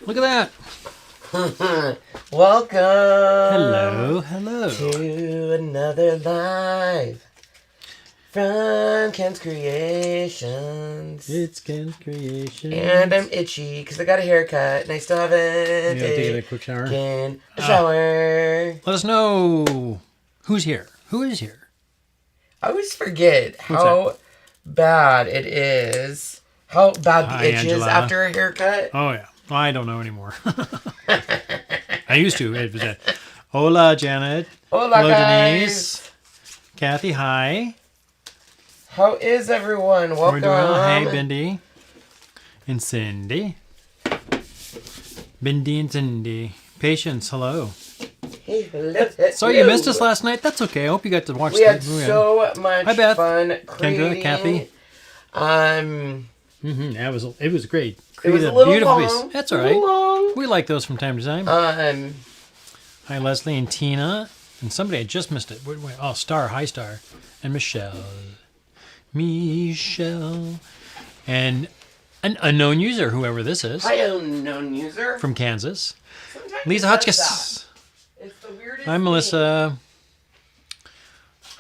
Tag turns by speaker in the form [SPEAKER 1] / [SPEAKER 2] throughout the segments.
[SPEAKER 1] Look at that.
[SPEAKER 2] Welcome.
[SPEAKER 1] Hello, hello.
[SPEAKER 2] To another live from Ken's Kreations.
[SPEAKER 1] It's Ken's Kreations.
[SPEAKER 2] And I'm itchy because I got a haircut and I still haven't
[SPEAKER 1] taken a quick shower.
[SPEAKER 2] taken a shower.
[SPEAKER 1] Let us know who's here. Who is here?
[SPEAKER 2] I always forget how bad it is. How bad the itch is after a haircut.
[SPEAKER 1] Oh, yeah. Well, I don't know anymore. I used to. It was Hola, Janet.
[SPEAKER 2] Hola,
[SPEAKER 1] hello,
[SPEAKER 2] guys.
[SPEAKER 1] Denise. Kathy, hi.
[SPEAKER 2] How is everyone? Welcome.
[SPEAKER 1] Hey, Bindi. And Cindy. Bindi and Cindy. Patience, hello.
[SPEAKER 2] Hey, hello.
[SPEAKER 1] Sorry you missed us last night. That's okay. I hope you got to watch.
[SPEAKER 2] We had so much
[SPEAKER 1] Hi, Beth.
[SPEAKER 2] fun creating.
[SPEAKER 1] Kendra, Kathy. Yeah, it was great.
[SPEAKER 2] It was
[SPEAKER 1] Created
[SPEAKER 2] a little
[SPEAKER 1] beautiful
[SPEAKER 2] long.
[SPEAKER 1] piece. That's all right.
[SPEAKER 2] Long.
[SPEAKER 1] We like those from time to time. Hi, Leslie and Tina. And somebody, I just missed it. Wait. Oh, Star. Hi, Star. And Michelle. And an unknown user, whoever this is.
[SPEAKER 2] Hi, unknown user.
[SPEAKER 1] From Kansas.
[SPEAKER 2] Sometimes
[SPEAKER 1] Lisa Hotchkiss.
[SPEAKER 2] It's the weirdest
[SPEAKER 1] Hi, Melissa.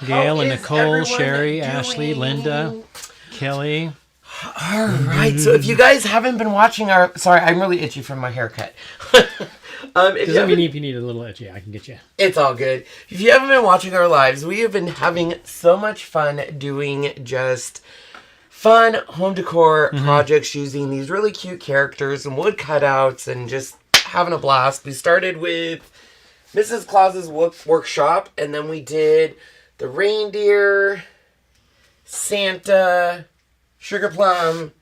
[SPEAKER 1] Gail and Nicole,
[SPEAKER 2] everyone
[SPEAKER 1] Sherry,
[SPEAKER 2] doing?
[SPEAKER 1] Ashley, Linda, Kelly.
[SPEAKER 2] All right. So if you guys haven't been watching our... Sorry, I'm really itchy from my haircut.
[SPEAKER 1] Does that mean if you need a little itchy, I can get you?
[SPEAKER 2] It's all good. If you haven't been watching our lives, we have been having so much fun doing just fun home decor projects using these really cute characters and wood cutouts and just having a blast. We started with Mrs. Claus's workshop, and then we did the reindeer, Santa, Sugar Plum,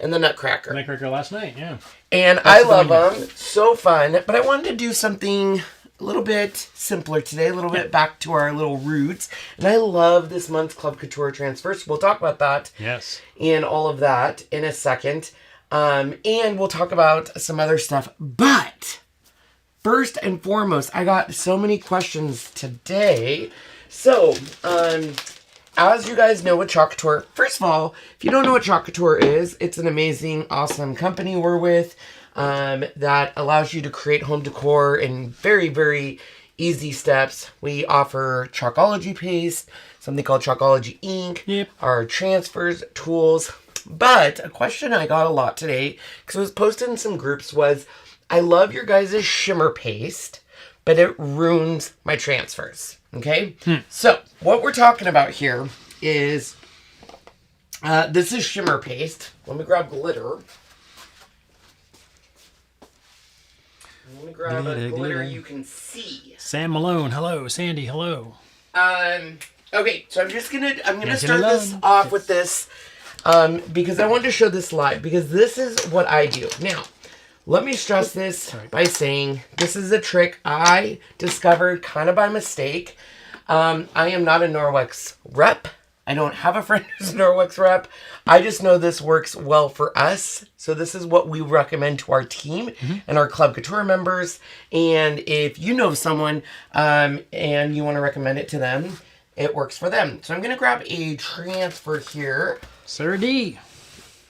[SPEAKER 2] and the Nutcracker.
[SPEAKER 1] Nutcracker last night, yeah.
[SPEAKER 2] And I love them. So fun. But I wanted to do something a little bit simpler today, a little bit back to our little roots. And I love this month's Club Couture transfers. We'll talk about that.
[SPEAKER 1] Yes.
[SPEAKER 2] And all of that in a second. And we'll talk about some other stuff. But first and foremost, I got so many questions today. So, as you guys know what Chalk Couture, first of all, if you don't know what Chalk Couture is, it's an amazing, awesome company we're with that allows you to create home decor in very, very easy steps. We offer Chalkology paste, something called Chalkology ink, our transfers, tools. But a question I got a lot today, because it was posted in some groups, was, I love your guys' shimmer paste, but it ruins my transfers. Okay? So, what we're talking about here is, this is shimmer paste. Let me grab glitter. Let me grab a glitter you can see.
[SPEAKER 1] Sam Malone, hello. Sandy, hello.
[SPEAKER 2] Okay, so I'm gonna start this off with this, because I wanted to show this live, because this is what I do. Now, let me stress this by saying this is a trick I discovered kind of by mistake. I am not a Norwex rep. I don't have a friend who's a Norwex rep. I just know this works well for us. So this is what we recommend to our team and our Club Couture members. And if you know someone and you want to recommend it to them, it works for them. So I'm going to grab a transfer here.
[SPEAKER 1] Sarah D.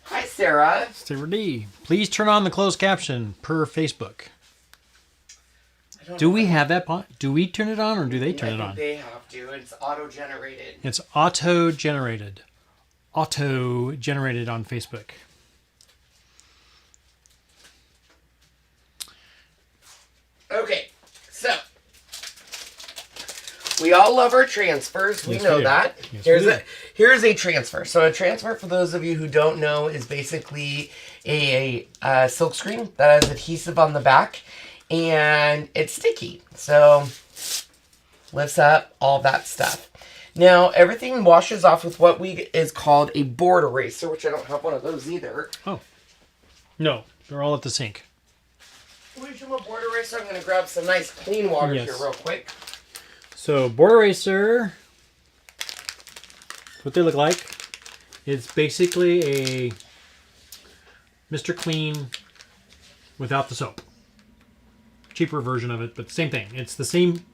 [SPEAKER 2] Hi, Sarah.
[SPEAKER 1] Sarah D. Please turn on the closed caption per Facebook. Do we have that? Do we turn it on or do they turn it on?
[SPEAKER 2] They have to. It's auto-generated.
[SPEAKER 1] It's auto-generated. Auto-generated on Facebook.
[SPEAKER 2] Okay, so we all love our transfers. We know that. Yes, here's a transfer. So a transfer, for those of you who don't know, is basically a silk screen that has adhesive on the back, and it's sticky. So lifts up, all that stuff. Now everything washes off with what is called a board eraser, which I don't have one of those either.
[SPEAKER 1] Oh, no, they're all at the sink.
[SPEAKER 2] Where's your board eraser? I'm going to grab some nice clean water here real quick.
[SPEAKER 1] So board eraser, what they look like, it's basically a Mr. Clean without the soap. Cheaper version of it, but same thing. It's the same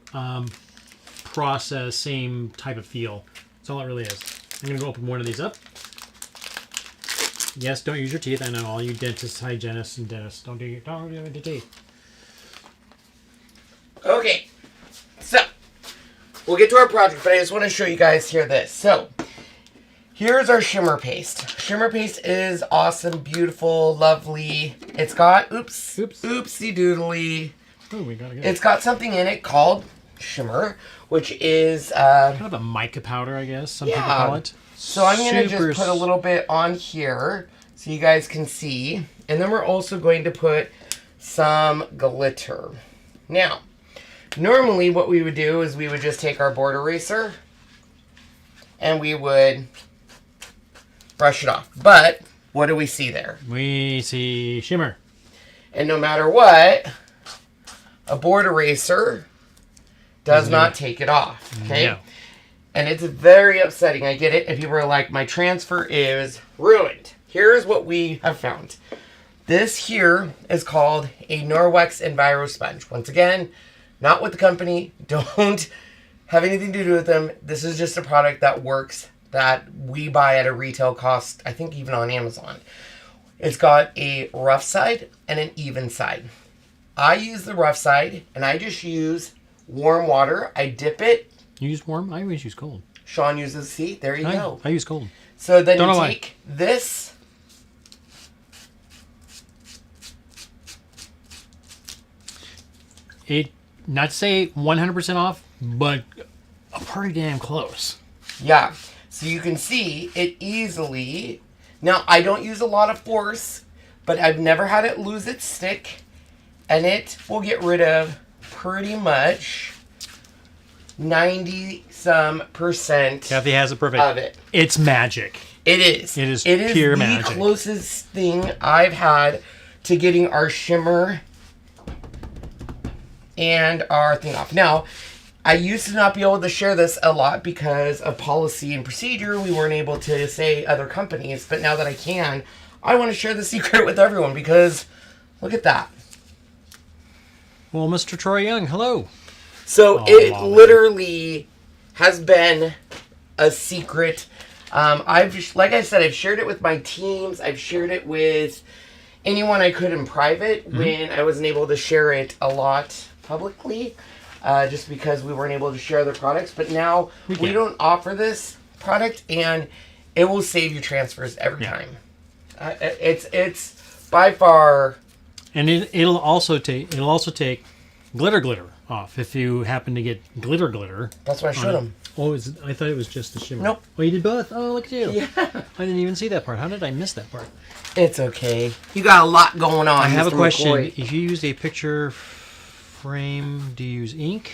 [SPEAKER 1] process, same type of feel. That's all it really is. I'm going to go open one of these up. Yes, don't use your teeth. I know all you dentists, hygienists, and dentists don't do it with your teeth.
[SPEAKER 2] Okay, so we'll get to our project, but I just want to show you guys here this. So here's our shimmer paste. Shimmer paste is awesome, beautiful, lovely. It's got, oopsie doodly.
[SPEAKER 1] Oh, we got it.
[SPEAKER 2] It's got something in it called shimmer, which is
[SPEAKER 1] kind of a mica powder, I guess. Some people call it.
[SPEAKER 2] So I'm going to just put a little bit on here so you guys can see. And then we're also going to put some glitter. Now, normally what we would do is we would just take our board eraser and we would brush it off. But what do we see there?
[SPEAKER 1] We see shimmer.
[SPEAKER 2] And no matter what, a board eraser does not take it off. Okay?
[SPEAKER 1] No.
[SPEAKER 2] And it's very upsetting. I get it. If people are like, my transfer is ruined. Here's what we have found. This here is called a Norwex Enviro Sponge. Once again, not with the company. Don't have anything to do with them. This is just a product that works, that we buy at a retail cost, I think even on Amazon. It's got a rough side and an even side. I use the rough side, and I just use warm water. I dip it.
[SPEAKER 1] You use warm? I always use cold.
[SPEAKER 2] Sean uses, see, there you go.
[SPEAKER 1] I use cold.
[SPEAKER 2] So then you take this.
[SPEAKER 1] Not to say 100% off, but pretty damn close.
[SPEAKER 2] Yeah. So you can see it easily. Now, I don't use a lot of force, but I've never had it lose its stick. And it will get rid of pretty much 90-some%
[SPEAKER 1] Kathy has it perfect.
[SPEAKER 2] of it.
[SPEAKER 1] It's magic.
[SPEAKER 2] It is.
[SPEAKER 1] It is
[SPEAKER 2] pure
[SPEAKER 1] pure
[SPEAKER 2] magic.
[SPEAKER 1] magic.
[SPEAKER 2] The closest thing I've had to getting our shimmer and our thing off. Now, I used to not be able to share this a lot because of policy and procedure. We weren't able to say other companies, but now that I can, I want to share the secret with everyone because look at that.
[SPEAKER 1] Well, Mr. Troy Young, hello.
[SPEAKER 2] So it literally has been a secret. Like I said, I've shared it with my teams. I've shared it with anyone I could in private when I wasn't able to share it a lot publicly, just because we weren't able to share the products. But now we don't offer this product, and it will save you transfers every time. It's by far.
[SPEAKER 1] And it'll also take glitter off if you happen to get glitter.
[SPEAKER 2] That's what I showed them.
[SPEAKER 1] Oh, I thought it was just the shimmer.
[SPEAKER 2] Nope.
[SPEAKER 1] Oh, you did both? Oh, look at you.
[SPEAKER 2] Yeah.
[SPEAKER 1] I didn't even see that part. How did I miss that part?
[SPEAKER 2] It's okay. You got a lot going on.
[SPEAKER 1] I have
[SPEAKER 2] Mr.
[SPEAKER 1] a question.
[SPEAKER 2] McCoy.
[SPEAKER 1] If you use a picture frame, do you use ink?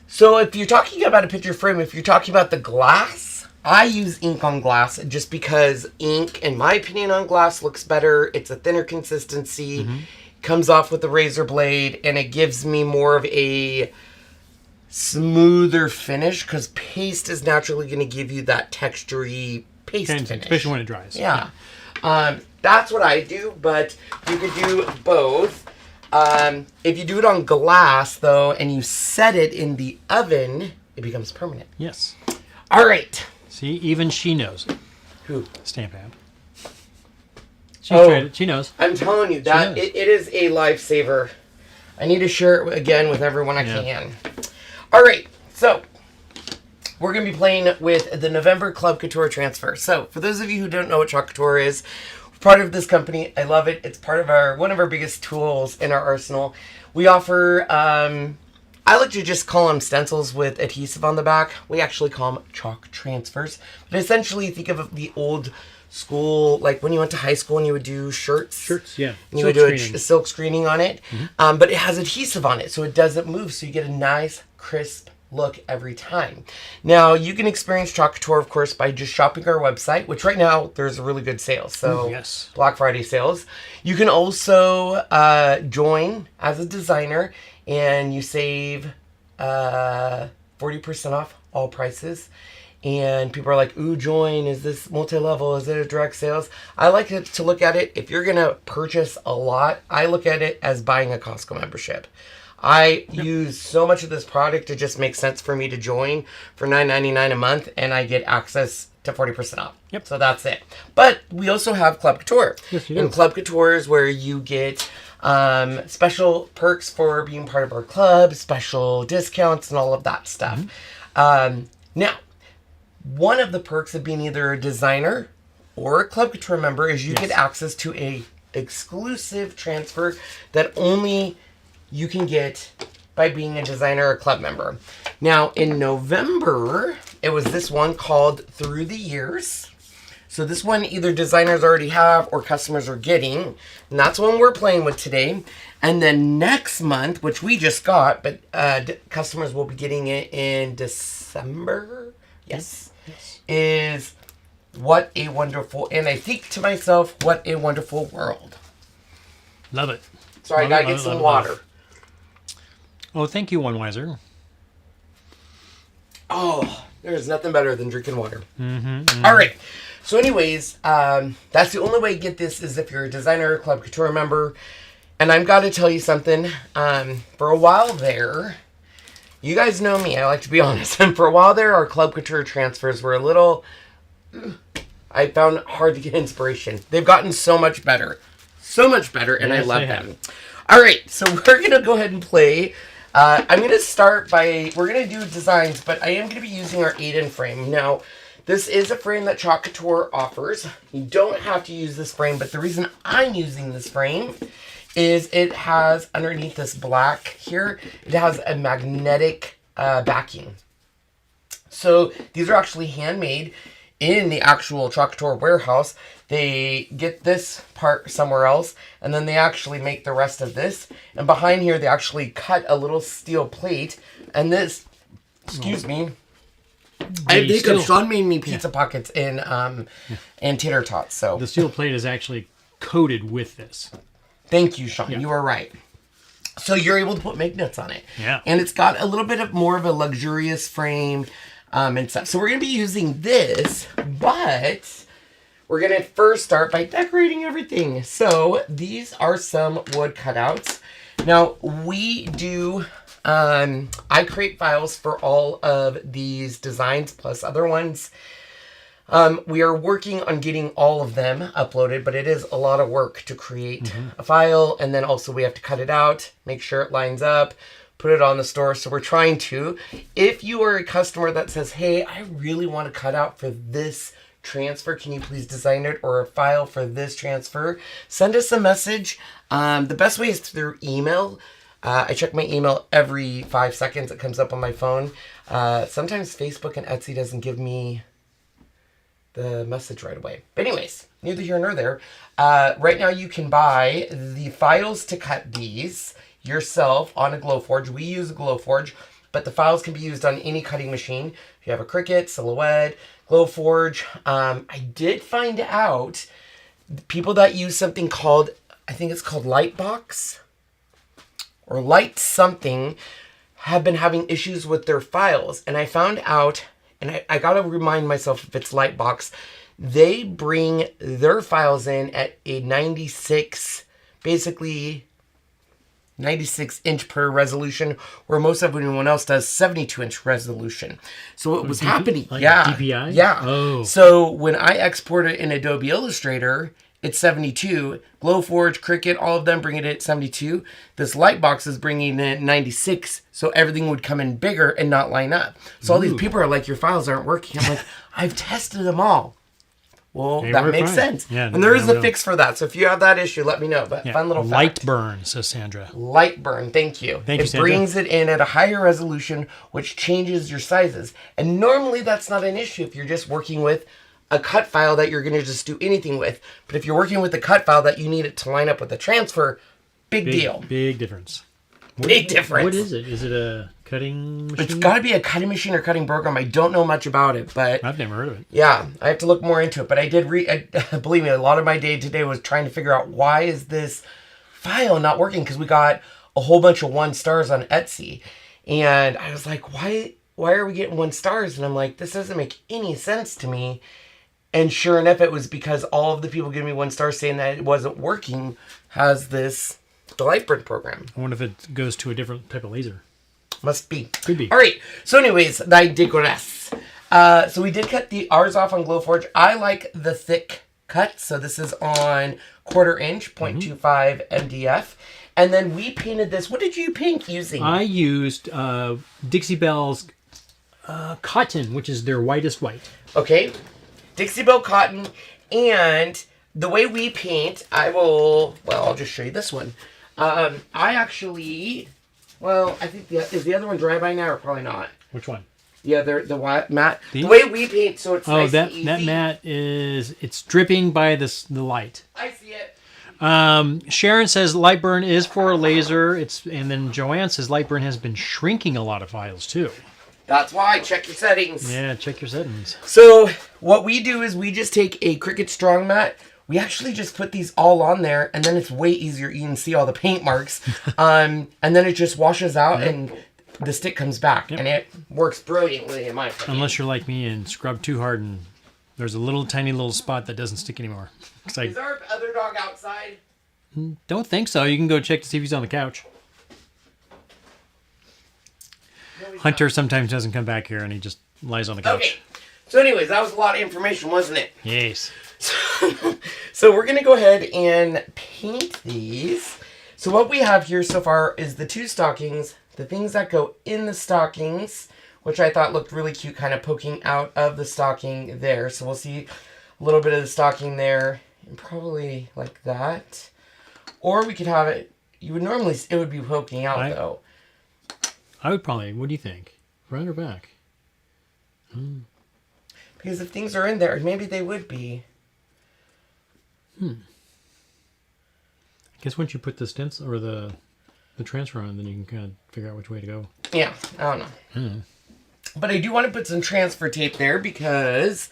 [SPEAKER 2] So if you're talking about a picture frame, if you're talking about the glass, I use ink on glass just because ink, in my opinion, on glass looks better. It's a thinner consistency. Comes off with the razor blade, and it gives me more of a smoother finish because paste is naturally going to give you that textury paste finish.
[SPEAKER 1] Especially when it dries.
[SPEAKER 2] Yeah. That's what I do, but you could do both. If you do it on glass, though, and you set it in the oven, it becomes permanent.
[SPEAKER 1] Yes.
[SPEAKER 2] All right.
[SPEAKER 1] See, even she knows.
[SPEAKER 2] Who?
[SPEAKER 1] Stamp Ab. She knows.
[SPEAKER 2] I'm telling you, that it is a lifesaver. I need to share it again with everyone I can. All right, so we're going to be playing with the November Club Couture transfer. So for those of you who don't know what Chalk Couture is, we're part of this company. I love it. It's part of one of our biggest tools in our arsenal. We offer, I like to just call them stencils with adhesive on the back. We actually call them chalk transfers. But essentially, think of the old school, like when you went to high school and you would do shirts.
[SPEAKER 1] Yeah.
[SPEAKER 2] And you would do a silk screening on it. But it has adhesive on it, so it doesn't move. So you get a nice, crisp look every time. Now, you can experience Chalk Couture, of course, by just shopping our website, which right now, there's a really good sale. So, Black Friday sales. You can also join as a designer, and you save 40% off all prices. And people are like, ooh, join, is this multi-level, is it a direct sales? I like to look at it, if you're going to purchase a lot, I look at it as buying a Costco membership. I use so much of this product, it just makes sense for me to join for $9.99 a month, and I get access to 40% off.
[SPEAKER 1] Yep.
[SPEAKER 2] So that's it. But we also have Club Couture.
[SPEAKER 1] Yes, you do.
[SPEAKER 2] And Club Couture is where you get special perks for being part of our club, special discounts, and all of that stuff. Now, one of the perks of being either a designer or a Club Couture member is you get access to a exclusive transfer that only you can get by being a designer or club member. Now, in November, it was this one called Through the Years. So this one either designers already have or customers are getting. And that's one we're playing with today. And then next month, which we just got, but customers will be getting it in December. Yes. Is What a Wonderful, and I think to myself, what a wonderful world.
[SPEAKER 1] Love it.
[SPEAKER 2] Sorry, I gotta get some water.
[SPEAKER 1] Oh, thank you, One Wiser.
[SPEAKER 2] Oh, there's nothing better than drinking water. All right. So anyways, that's the only way to get this is if you're a designer, Club Couture member. And I've got to tell you something. For a while there, you guys know me. I like to be honest. And for a while there, our Club Couture transfers were a little... I found it hard to get inspiration. They've gotten so much better. So much better, and I love them. All right, so we're going to go ahead and play... I'm going to start by, we're going to do designs, but I am going to be using our 8-in frame. Now, this is a frame that Chalk Couture offers. You don't have to use this frame, but the reason I'm using this frame is it has, underneath this black here, it has a magnetic backing. So, these are actually handmade in the actual Chalk Couture warehouse. They get this part somewhere else, and then they actually make the rest of this. And behind here, they actually cut a little steel plate. And this, excuse me, I think Sean made me pizza pockets and tater tots. So
[SPEAKER 1] the steel plate is actually coated with this.
[SPEAKER 2] Thank you, Sean. You are right. So you're able to put magnets on it.
[SPEAKER 1] Yeah.
[SPEAKER 2] And it's got a little bit of more of a luxurious frame and stuff. So we're going to be using this, but... we're going to first start by decorating everything. So these are some wood cutouts. Now we do, I create files for all of these designs plus other ones. We are working on getting all of them uploaded, but it is a lot of work to create a file. And then also we have to cut it out, make sure it lines up, put it on the store. So we're trying to, if you are a customer that says, hey, I really want to cut out for this transfer, can you please design it, or a file for this transfer, send us a message. The best way is through email. I check my email every 5 seconds. It comes up on my phone. Sometimes Facebook and Etsy doesn't give me the message right away. But anyways, neither here nor there. Right now you can buy the files to cut these yourself on a GLOWFORGE. We use a GLOWFORGE, but the files can be used on any cutting machine. If you have a Cricut, Silhouette, GLOWFORGE. I did find out people that use something called, I think it's called Lightbox or Light something, have been having issues with their files. And I found out, and I got to remind myself if it's Lightbox, they bring their files in at a 96, basically 96-inch per resolution, where most everyone else does 72-inch resolution. So what was happening?
[SPEAKER 1] Like
[SPEAKER 2] yeah,
[SPEAKER 1] DPI?
[SPEAKER 2] yeah.
[SPEAKER 1] Oh.
[SPEAKER 2] So when I export it in Adobe Illustrator, it's 72. GLOWFORGE, Cricut, all of them bring it at 72. This Lightbox is bringing it at 96, so everything would come in bigger and not line up. So all these people are like, your files aren't working. I'm like, I've tested them all. Well, that makes sense.
[SPEAKER 1] Yeah,
[SPEAKER 2] and there is a fix for that. So if you have that issue, let me know. But fun little fact.
[SPEAKER 1] Light burn, says Sandra.
[SPEAKER 2] Light burn, thank you.
[SPEAKER 1] Thank you,
[SPEAKER 2] it
[SPEAKER 1] Sandra.
[SPEAKER 2] brings it in at a higher resolution, which changes your sizes. And normally that's not an issue if you're just working with a cut file that you're going to just do anything with. But if you're working with a cut file that you need it to line up with the transfer, big deal.
[SPEAKER 1] Big difference.
[SPEAKER 2] Big difference.
[SPEAKER 1] What is it? Is it a cutting machine?
[SPEAKER 2] It's got to be a cutting machine or cutting program. I don't know much about it, but
[SPEAKER 1] I've never heard of it.
[SPEAKER 2] yeah, I have to look more into it. But I did believe me, a lot of my day today was trying to figure out why is this file not working, because we got a whole bunch of 1 stars on Etsy, and I was like, why are we getting 1 stars? And I'm like, this doesn't make any sense to me. And sure enough, it was because all of the people giving me 1 star saying that it wasn't working has this the Lightburn program.
[SPEAKER 1] I wonder if it goes to a different type of laser.
[SPEAKER 2] Must be.
[SPEAKER 1] Could be.
[SPEAKER 2] All right. So anyways, I digress. So we did cut ours off on GLOWFORGE. I like the thick cut. So this is on 1/4 inch, 0.25 MDF. And then we painted this. What did you paint using?
[SPEAKER 1] I used Dixie Belle's cotton, which is their whitest white.
[SPEAKER 2] Okay. Dixie Belle cotton. And the way we paint, I'll just show you this one. I actually, I think is the other one dry by now or probably not?
[SPEAKER 1] Which one?
[SPEAKER 2] The white matte.
[SPEAKER 1] These?
[SPEAKER 2] The way we paint, so it's nice and easy.
[SPEAKER 1] that matte it's dripping by the light.
[SPEAKER 2] I see it.
[SPEAKER 1] Sharon says Lightburn is for a laser. And then Joanne says Lightburn has been shrinking a lot of files too.
[SPEAKER 2] That's why. Check your settings.
[SPEAKER 1] Yeah, check your settings.
[SPEAKER 2] So what we do is we just take a Cricut Strong Matte. We actually just put these all on there, and then it's way easier. You can see all the paint marks. And then it just washes out, and the stick comes back. And it works brilliantly, in my opinion.
[SPEAKER 1] Unless you're like me and scrub too hard, and there's a tiny little spot that doesn't stick anymore.
[SPEAKER 2] Is our other dog outside?
[SPEAKER 1] Don't think so. You can go check to see if he's on the couch.
[SPEAKER 2] No,
[SPEAKER 1] Hunter sometimes doesn't come back here, and he just lies on the couch.
[SPEAKER 2] Okay. So anyways, that was a lot of information, wasn't it?
[SPEAKER 1] Yes.
[SPEAKER 2] So we're going to go ahead and paint these. So what we have here so far is the 2 stockings, the things that go in the stockings, which I thought looked really cute, kind of poking out of the stocking there. So we'll see a little bit of the stocking there, and probably like that. Or we could have it, it would be poking out though.
[SPEAKER 1] I would probably, what do you think? Front or back?
[SPEAKER 2] Because if things are in there, maybe they would be.
[SPEAKER 1] I guess once you put the stencil or the transfer on, then you can kind of figure out which way to go.
[SPEAKER 2] Yeah, I don't know. But I do want to put some transfer tape there because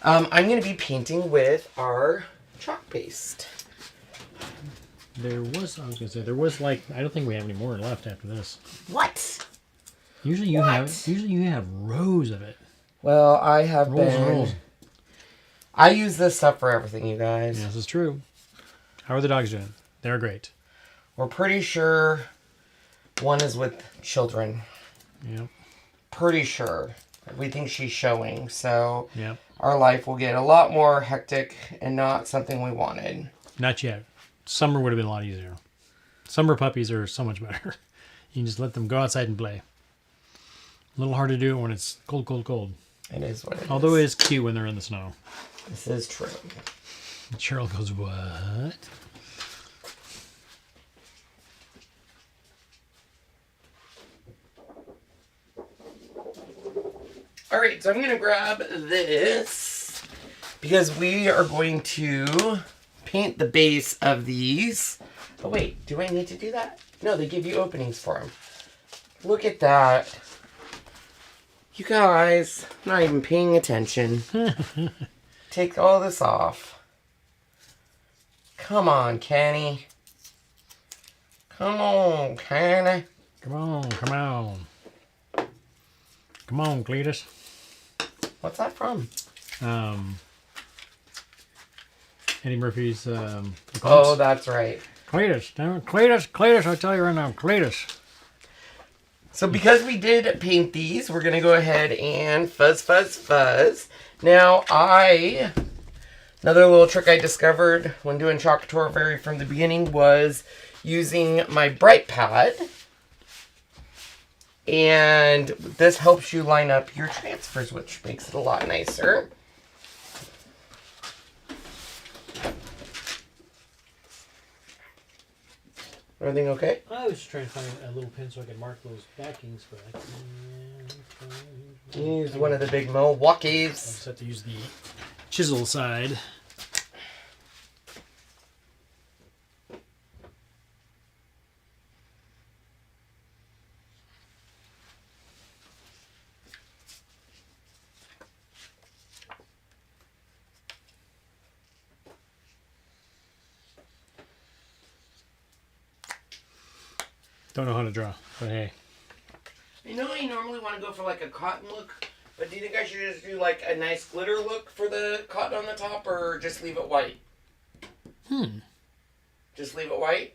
[SPEAKER 2] I'm going to be painting with our chalk paste.
[SPEAKER 1] I was going to say, I don't think we have any more left after this.
[SPEAKER 2] What?
[SPEAKER 1] Usually you have rows of it.
[SPEAKER 2] Well, I have
[SPEAKER 1] rolls and rolls.
[SPEAKER 2] I use this stuff for everything, you guys.
[SPEAKER 1] Yes, it's true. How are the dogs doing? They're great.
[SPEAKER 2] We're pretty sure one is with children.
[SPEAKER 1] Yep.
[SPEAKER 2] Pretty sure. We think she's showing, so
[SPEAKER 1] yep. Our
[SPEAKER 2] life will get a lot more hectic and not something we wanted.
[SPEAKER 1] Not yet. Summer would have been a lot easier. Summer puppies are so much better. You can just let them go outside and play. A little hard to do when it's cold, cold, cold.
[SPEAKER 2] It is what it is.
[SPEAKER 1] Although it is cute when they're in the snow.
[SPEAKER 2] This is true.
[SPEAKER 1] Cheryl goes, what?
[SPEAKER 2] Alright, so I'm going to grab this because we are going to paint the base of these. Oh wait, do I need to do that? No, they give you openings for them. Look at that. You guys, I'm not even paying attention. Take all this off. Come on, Kenny. Come on, Kenny.
[SPEAKER 1] Come on, come on. Come on, Cletus.
[SPEAKER 2] What's that from?
[SPEAKER 1] Eddie Murphy's
[SPEAKER 2] Oh, that's right.
[SPEAKER 1] Cletus, damn it. Cletus, I'll tell you right now, Cletus.
[SPEAKER 2] So because we did paint these, we're going to go ahead and fuzz, fuzz, fuzz. Now, another little trick I discovered when doing Chalk Couture from the beginning was using my bright pad. And this helps you line up your transfers, which makes it a lot nicer. Everything okay?
[SPEAKER 1] I was trying to find a little pen so I could mark those backings, but I can't.
[SPEAKER 2] Use one of the big Milwaukees.
[SPEAKER 1] I just have to use the chisel side. Don't know how to draw, but hey.
[SPEAKER 2] You know, you normally want to go for like a cotton look, but do you think I should just do like a nice glitter look for the cotton on the top, or just leave it white?
[SPEAKER 1] Hmm.
[SPEAKER 2] Just leave it white?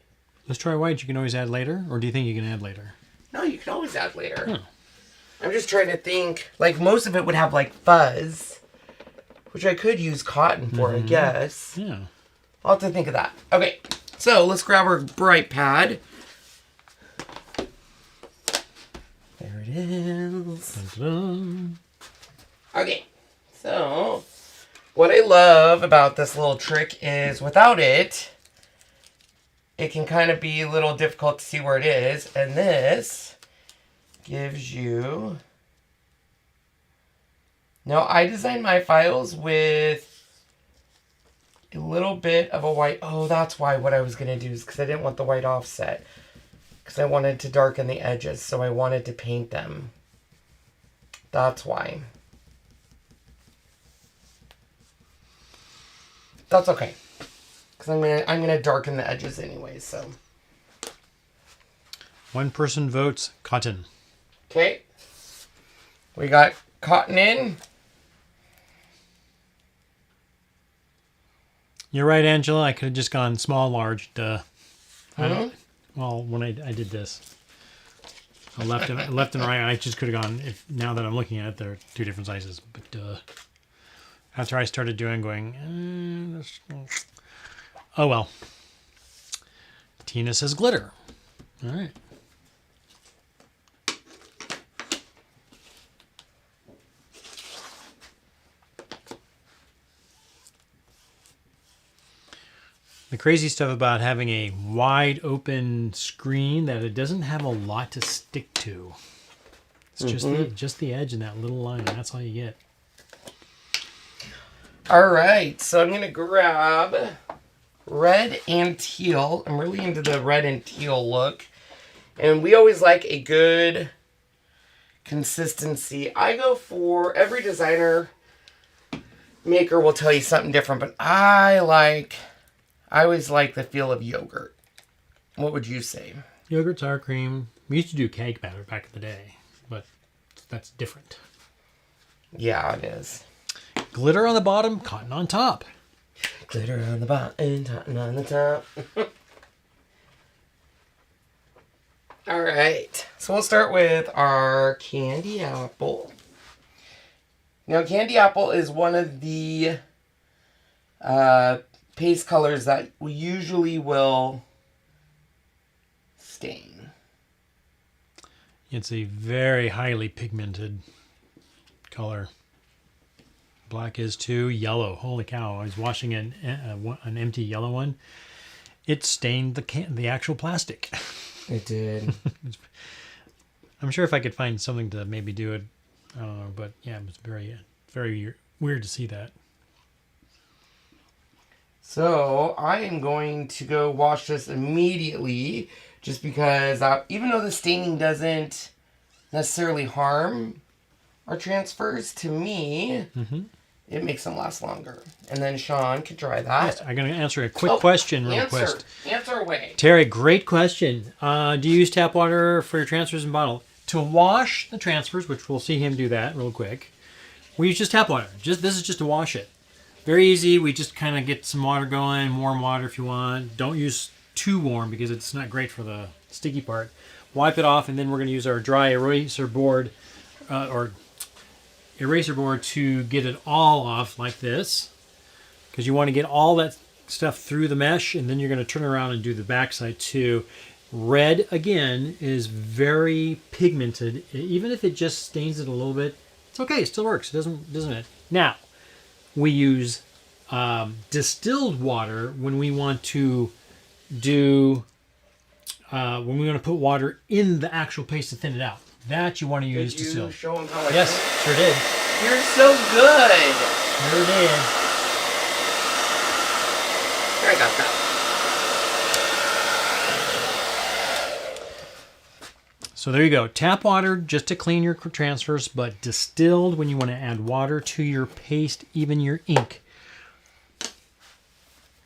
[SPEAKER 1] Let's try white. You can always add later, or do you think you can add later?
[SPEAKER 2] No, you can always add later.
[SPEAKER 1] Hmm.
[SPEAKER 2] I'm just trying to think. Like, most of it would have, like, fuzz. Which I could use cotton for, I guess.
[SPEAKER 1] Yeah.
[SPEAKER 2] I'll have to think of that. Okay, so let's grab our bright pad. There it is.
[SPEAKER 1] Dun-dun.
[SPEAKER 2] Okay, so what I love about this little trick is without it, it can kind of be a little difficult to see where it is. And this gives you... Now, I designed my files with a little bit of a white... Oh, that's why what I was going to do is because I didn't want the white offset. Because I wanted to darken the edges, so I wanted to paint them. That's why. That's okay. Because I'm gonna darken the edges anyway, so.
[SPEAKER 1] One person votes cotton.
[SPEAKER 2] Okay. We got cotton in.
[SPEAKER 1] You're right, Angela. I could have just gone small, large. Duh. Well, when I did this, left and right, I just could have gone. If now that I'm looking at it, they're two different sizes. But after I started going, oh well. Tina says glitter. All right. The crazy stuff about having a wide open screen that it doesn't have a lot to stick to. It's just the edge and that little line. That's all you get.
[SPEAKER 2] All right, so I'm gonna grab red and teal. I'm really into the red and teal look, and we always like a good consistency. I go for every designer maker will tell you something different, but I always like the feel of yogurt. What would you say?
[SPEAKER 1] Yogurt, sour cream. We used to do cake batter back in the day, but that's different.
[SPEAKER 2] Yeah, it is.
[SPEAKER 1] Glitter on the bottom, cotton on top.
[SPEAKER 2] Glitter on the bottom, cotton on the top. All right. So we'll start with our candy apple. Now, candy apple is one of the paste colors that we usually will stain.
[SPEAKER 1] It's a very highly pigmented color. Black is too. Yellow. Holy cow. I was washing an empty yellow one. It stained the actual plastic.
[SPEAKER 2] It did.
[SPEAKER 1] I'm sure if I could find something to maybe do it, I don't know. But yeah, it was very, very weird to see that.
[SPEAKER 2] So I am going to go wash this immediately just because even though the staining doesn't necessarily harm our transfers, to me, it makes them last longer. And then Sean can try that.
[SPEAKER 1] Yes, I'm going to answer a quick question real quick.
[SPEAKER 2] Answer away.
[SPEAKER 1] Terry, great question. Do you use tap water for your transfers and bottle? To wash the transfers, which we'll see him do that real quick, we use just tap water. This is just to wash it. Very easy. We just kind of get some water going, warm water if you want. Don't use too warm because it's not great for the sticky part. Wipe it off, and then we're going to use our dry eraser board to get it all off like this, because you want to get all that stuff through the mesh, and then you're going to turn around and do the backside too. Red, again, is very pigmented. Even if it just stains it a little bit, it's okay. It still works. Doesn't it? Now, we use distilled water when we want to do when we want to put water in the actual paste to thin it out. That you want to use distilled.
[SPEAKER 2] Show them how I
[SPEAKER 1] Yes, sure did.
[SPEAKER 2] You're so good.
[SPEAKER 1] Sure did.
[SPEAKER 2] Here, I got that.
[SPEAKER 1] So there you go. Tap water just to clean your transfers, but distilled when you want to add water to your paste, even your ink.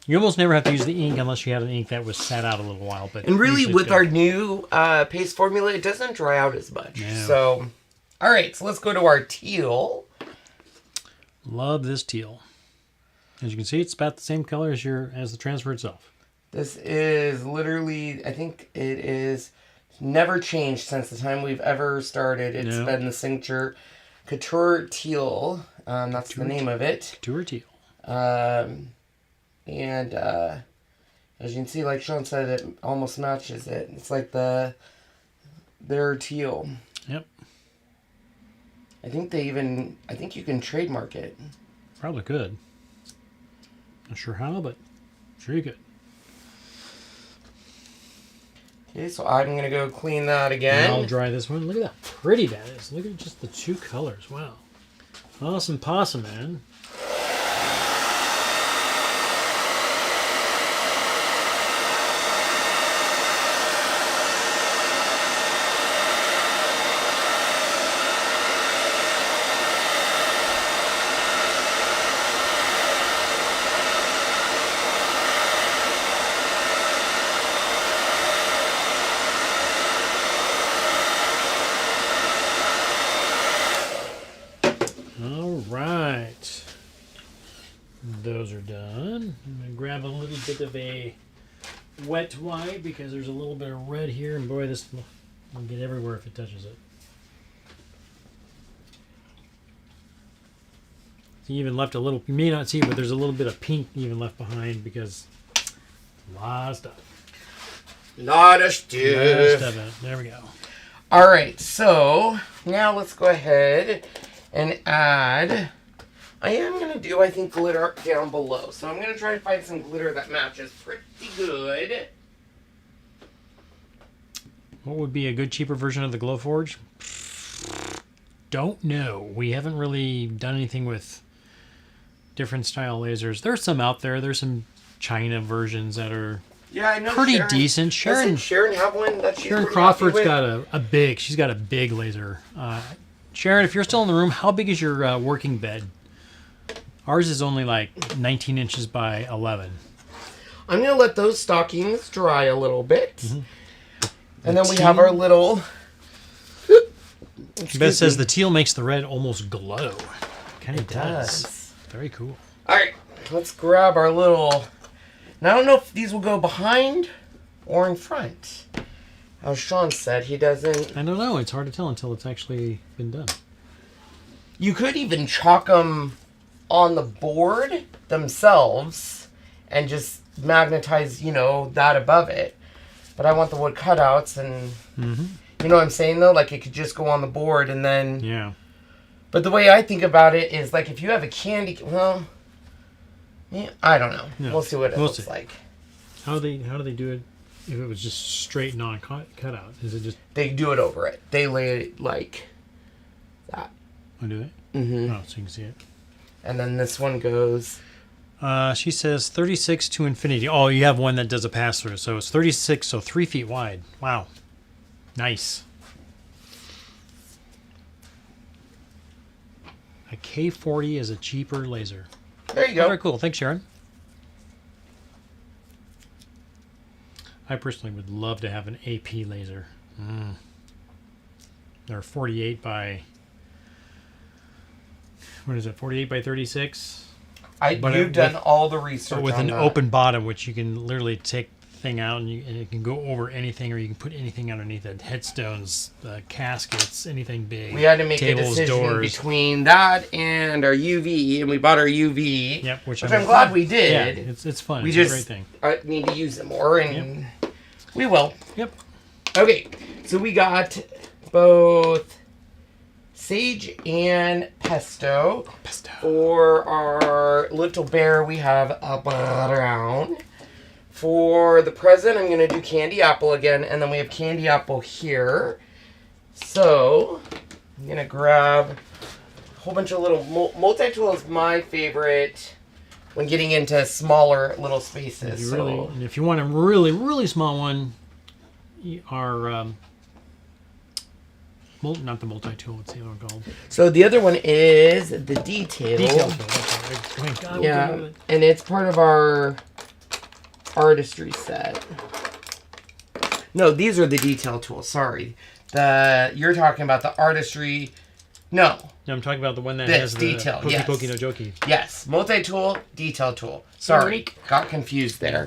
[SPEAKER 1] You almost never have to use the ink unless you have an ink that was sat out a little while. But
[SPEAKER 2] And really,
[SPEAKER 1] usually
[SPEAKER 2] with our new paste formula, it doesn't dry out as much.
[SPEAKER 1] No.
[SPEAKER 2] So, all right, so let's go to our teal.
[SPEAKER 1] Love this teal. As you can see, it's about the same color as the transfer itself.
[SPEAKER 2] This is literally, I think it is never changed since the time we've ever started. It's been the signature Couture Teal. That's the name of it.
[SPEAKER 1] Couture Teal.
[SPEAKER 2] And as you can see, like Sean said, it almost matches it. It's like their teal.
[SPEAKER 1] Yep.
[SPEAKER 2] I think you can trademark it.
[SPEAKER 1] Probably could. Not sure how, but sure you could.
[SPEAKER 2] Okay, so I'm going to go clean that again.
[SPEAKER 1] And I'll dry this one. Look at how pretty that is. Look at just the two colors. Wow. Awesome possum, man. Those are done. I'm going to grab a little bit of a wet wipe because there's a little bit of red here, and boy, this will get everywhere if it touches it. So you even left a little, you may not see it, but there's a little bit of pink even left behind because a lot of stuff.
[SPEAKER 2] Lot of stuff.
[SPEAKER 1] There we go.
[SPEAKER 2] All right, so now let's go ahead and add. I am going to do, I think, glitter down below. So I'm going to try to find some glitter that matches pretty good.
[SPEAKER 1] What would be a good, cheaper version of the GLOWFORGE? Don't know. We haven't really done anything with different style lasers. There's some out there. There's some China versions that are
[SPEAKER 2] I know
[SPEAKER 1] pretty
[SPEAKER 2] Sharon,
[SPEAKER 1] decent.
[SPEAKER 2] Doesn't Sharon have one that she's
[SPEAKER 1] Sharon
[SPEAKER 2] pretty
[SPEAKER 1] Crawford's
[SPEAKER 2] happy with?
[SPEAKER 1] she's got a big laser. Sharon, if you're still in the room, how big is your working bed? Ours is only like 19 inches by 11.
[SPEAKER 2] I'm going to let those stockings dry a little bit. Mm-hmm. And then we have our little...
[SPEAKER 1] Beth says the teal makes the red almost glow. Kind of does. Very cool.
[SPEAKER 2] All right, let's grab our little... Now, I don't know if these will go behind or in front. As Sean said, he doesn't...
[SPEAKER 1] I don't know. It's hard to tell until it's actually been done.
[SPEAKER 2] You could even chalk them on the board themselves and just magnetize, that above it. But I want the wood cutouts and, you know what I'm saying, though? Like, it could just go on the board and then...
[SPEAKER 1] Yeah.
[SPEAKER 2] But the way I think about it is, like, if you have a candy... Well, yeah, I don't know. No. We'll see what it looks like.
[SPEAKER 1] How do they do it if it was just straight non-cutout? Is it just...
[SPEAKER 2] They do it over it. They lay it like that.
[SPEAKER 1] Oh, do they? Mm-hmm. Oh, so you can see it.
[SPEAKER 2] And then this one goes...
[SPEAKER 1] she says 36 to infinity. Oh, you have one that does a pass-through. So it's 36, so 3 feet wide. Wow. Nice. A K40 is a cheaper laser.
[SPEAKER 2] There you go.
[SPEAKER 1] Very cool. Thanks, Sharon. I personally would love to have an AP laser. They're 48 by... What is it? 48 by 36?
[SPEAKER 2] You've done all the research
[SPEAKER 1] but with
[SPEAKER 2] on
[SPEAKER 1] an
[SPEAKER 2] that.
[SPEAKER 1] open bottom, which you can literally take the thing out and it can go over anything, or you can put anything underneath it. Headstones, caskets, anything big.
[SPEAKER 2] We had to make
[SPEAKER 1] tables,
[SPEAKER 2] a decision
[SPEAKER 1] doors.
[SPEAKER 2] Between that and our UV, and we bought our UV.
[SPEAKER 1] Yep, which
[SPEAKER 2] I'm glad we did.
[SPEAKER 1] Yeah, it's fun.
[SPEAKER 2] We
[SPEAKER 1] it's
[SPEAKER 2] just
[SPEAKER 1] a great thing.
[SPEAKER 2] Need to use it more, and we will.
[SPEAKER 1] Yep.
[SPEAKER 2] Okay, so we got both sage and pesto. For our little bear, we have a brown. For the present, I'm going to do candy apple again, and then we have candy apple here. So, I'm going to grab a whole bunch of little... Multi-tool is my favorite when getting into smaller little spaces.
[SPEAKER 1] If you want a really, really small one, our... not the multi-tool, what's the other one called?
[SPEAKER 2] So the other one is the detail.
[SPEAKER 1] Detail tool. God,
[SPEAKER 2] yeah, and it's part of our artistry set. No, these are the detail tools. Sorry, you're talking about the artistry. No,
[SPEAKER 1] I'm talking about the one that has the
[SPEAKER 2] detail.
[SPEAKER 1] Pokey Pokey no Jokey.
[SPEAKER 2] Yes, multi-tool, detail tool. Sorry, got confused there.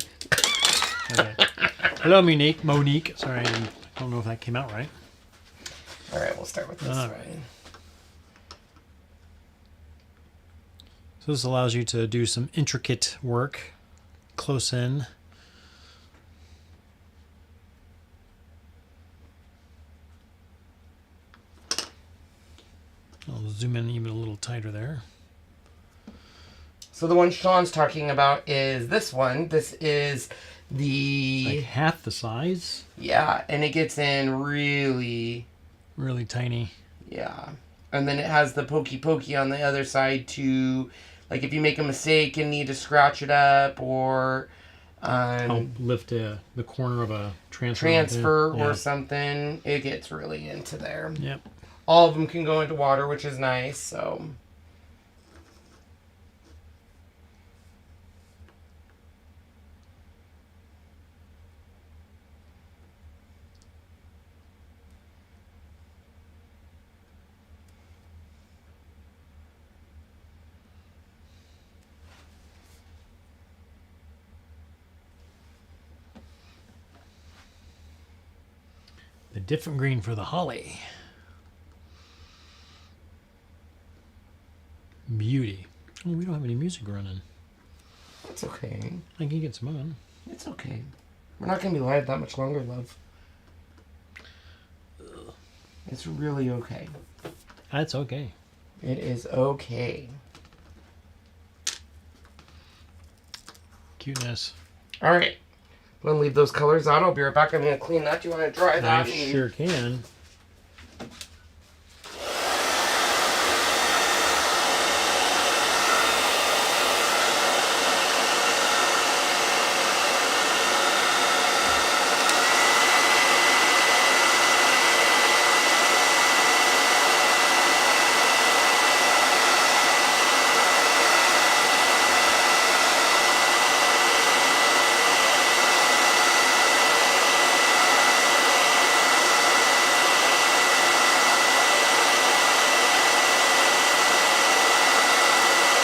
[SPEAKER 1] Okay. Hello, Monique. Sorry, I don't know if that came out right.
[SPEAKER 2] All right, we'll start with this
[SPEAKER 1] All
[SPEAKER 2] one.
[SPEAKER 1] right. So this allows you to do some intricate work close in. I'll zoom in even a little tighter there.
[SPEAKER 2] So the one Sean's talking about is this one. This is the...
[SPEAKER 1] Like half the size.
[SPEAKER 2] Yeah, and it gets in really...
[SPEAKER 1] Really tiny.
[SPEAKER 2] Yeah. And then it has the pokey on the other side to, like, if you make a mistake and need to scratch it up or...
[SPEAKER 1] help lift the corner of a transfer
[SPEAKER 2] or something, it gets really into there.
[SPEAKER 1] Yep.
[SPEAKER 2] All of them can go into water, which is nice, so...
[SPEAKER 1] The different green for the holly. Beauty. Oh, we don't have any music running.
[SPEAKER 2] It's okay.
[SPEAKER 1] I can get some on.
[SPEAKER 2] It's okay. We're not going to be live that much longer, love. It's really okay.
[SPEAKER 1] That's okay.
[SPEAKER 2] It is okay.
[SPEAKER 1] Cuteness.
[SPEAKER 2] All right. I'm going to leave those colors on. I'll be right back. I'm going to clean that. Do you want to dry that?
[SPEAKER 1] I sure can.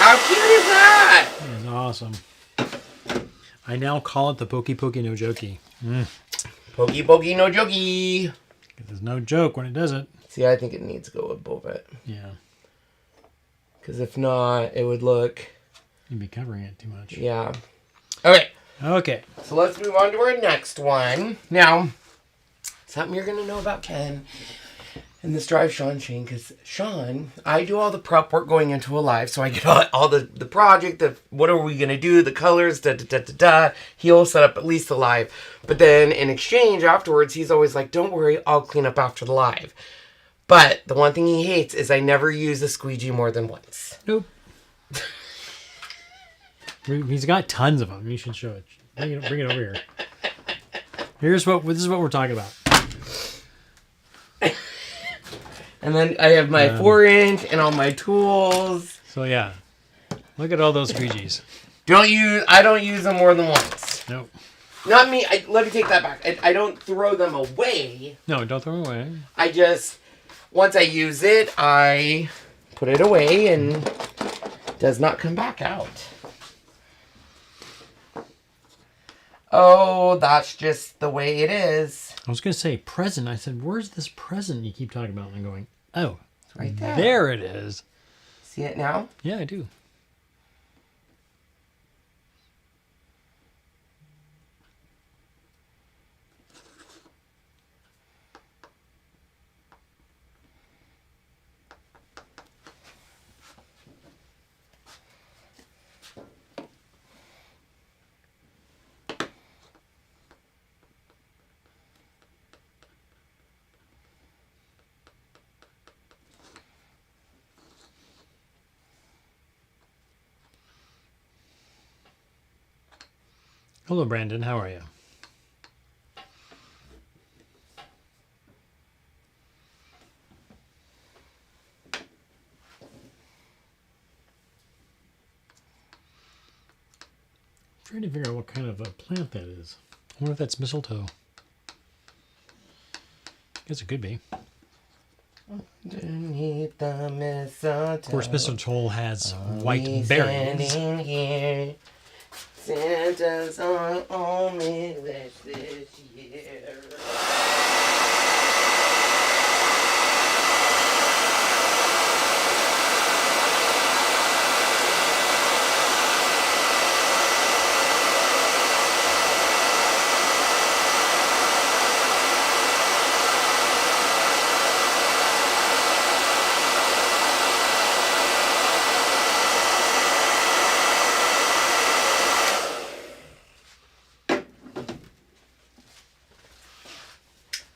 [SPEAKER 2] How cute is that?
[SPEAKER 1] That is awesome. I now call it the Pokey Pokey no Jokey.
[SPEAKER 2] Pokey pokey no jokey.
[SPEAKER 1] There's no joke when it does it.
[SPEAKER 2] See, I think it needs to go above it.
[SPEAKER 1] Yeah.
[SPEAKER 2] Because if not, it would look...
[SPEAKER 1] You'd be covering it too much.
[SPEAKER 2] Yeah. Okay.
[SPEAKER 1] Okay.
[SPEAKER 2] So let's move on to our next one. Now, something you're going to know about Ken. And this drives Sean Shane, because Sean, I do all the prep work going into a live, so I get all the project, what are we going to do, the colors, da-da-da-da-da. He'll set up at least the live. But then in exchange afterwards, he's always like, don't worry, I'll clean up after the live. But the one thing he hates is I never use a squeegee more than once.
[SPEAKER 1] Nope. He's got tons of them. You should show it. Bring it over here. This is what we're talking about.
[SPEAKER 2] And then I have my 4-inch and all my tools.
[SPEAKER 1] So yeah, look at all those squeegees.
[SPEAKER 2] I don't use them more than once.
[SPEAKER 1] Nope.
[SPEAKER 2] Not me. Let me take that back. I don't throw them away.
[SPEAKER 1] No, don't throw them away.
[SPEAKER 2] I just, once I use it, I put it away and it does not come back out. Oh, that's just the way it is.
[SPEAKER 1] I was going to say present. I said, where's this present you keep talking about? And I'm going, oh,
[SPEAKER 2] It's right there.
[SPEAKER 1] There it is.
[SPEAKER 2] See it now?
[SPEAKER 1] Yeah, I do. Hello, Brandon. How are you? Trying to figure out what kind of a plant that is. I wonder if that's mistletoe. I guess it could be.
[SPEAKER 2] Underneath the mistletoe.
[SPEAKER 1] Of course, mistletoe has white berries.
[SPEAKER 2] Here, Santa's on me this year.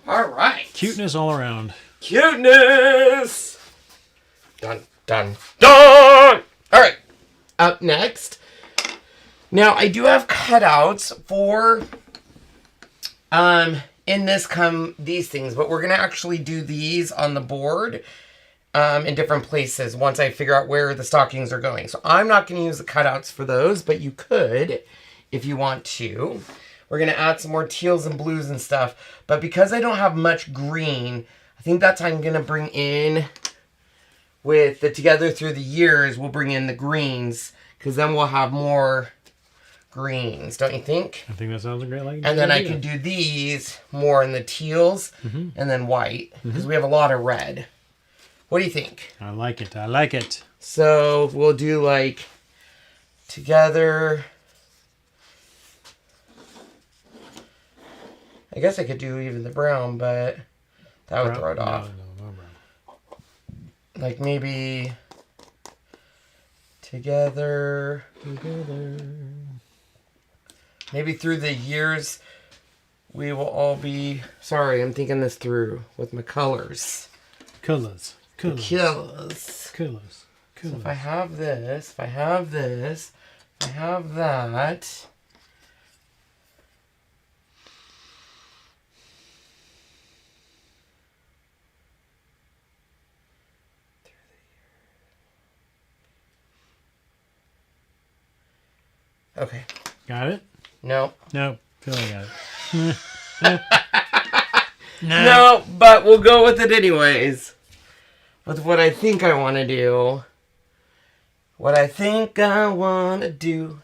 [SPEAKER 2] All right.
[SPEAKER 1] Cuteness all around.
[SPEAKER 2] Cuteness! Dun, dun, dun! All right. Up next. Now, I do have cutouts for, in this come these things, but we're going to actually do these on the board, in different places once I figure out where the stockings are going. So I'm not going to use the cutouts for those, but you could if you want to. We're going to add some more teals and blues and stuff. But because I don't have much green, I think that's how I'm going to bring in, with the Together Through the Years, we'll bring in the greens. Because then we'll have more greens, don't you think?
[SPEAKER 1] I think that sounds a great idea.
[SPEAKER 2] And then I can do these more in the teals and then white. Because we have a lot of red. What do you think?
[SPEAKER 1] I like it. I like it.
[SPEAKER 2] So we'll do like Together. I guess I could do even the brown, but that would throw it off.
[SPEAKER 1] No brown.
[SPEAKER 2] Like maybe Together. Maybe Through the Years we will all be... Sorry, I'm thinking this through with my colors.
[SPEAKER 1] Colors.
[SPEAKER 2] Colors. So if I have this, if I have that... Okay.
[SPEAKER 1] Got it?
[SPEAKER 2] No.
[SPEAKER 1] No. Feel like I got it.
[SPEAKER 2] No, but we'll go with it anyways. With what I think I want to do. What I think I want to do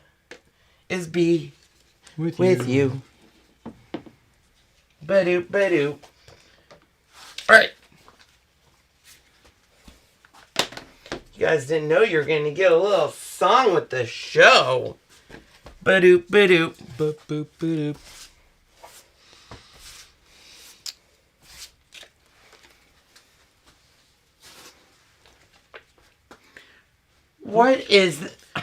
[SPEAKER 2] is be with you. Ba-doop, ba-doop. Alright. You guys didn't know you were going to get a little song with the show. Ba-doop, ba-doop.
[SPEAKER 1] Boop, boop, boop.
[SPEAKER 2] What is...
[SPEAKER 1] I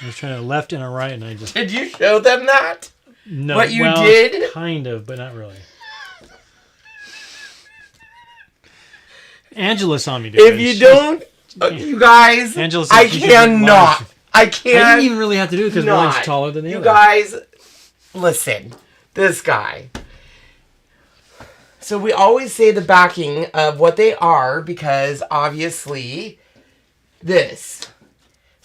[SPEAKER 1] was trying to left and a right, and I just...
[SPEAKER 2] Did you show them that?
[SPEAKER 1] No.
[SPEAKER 2] What you did?
[SPEAKER 1] Kind of, but not really. Angela saw me do it.
[SPEAKER 2] If you don't... you guys...
[SPEAKER 1] Angela
[SPEAKER 2] I cannot. I can't...
[SPEAKER 1] I didn't even really have to do it because one's taller than the other.
[SPEAKER 2] You guys... Listen. This guy. So we always say the backing of what they are because obviously... This.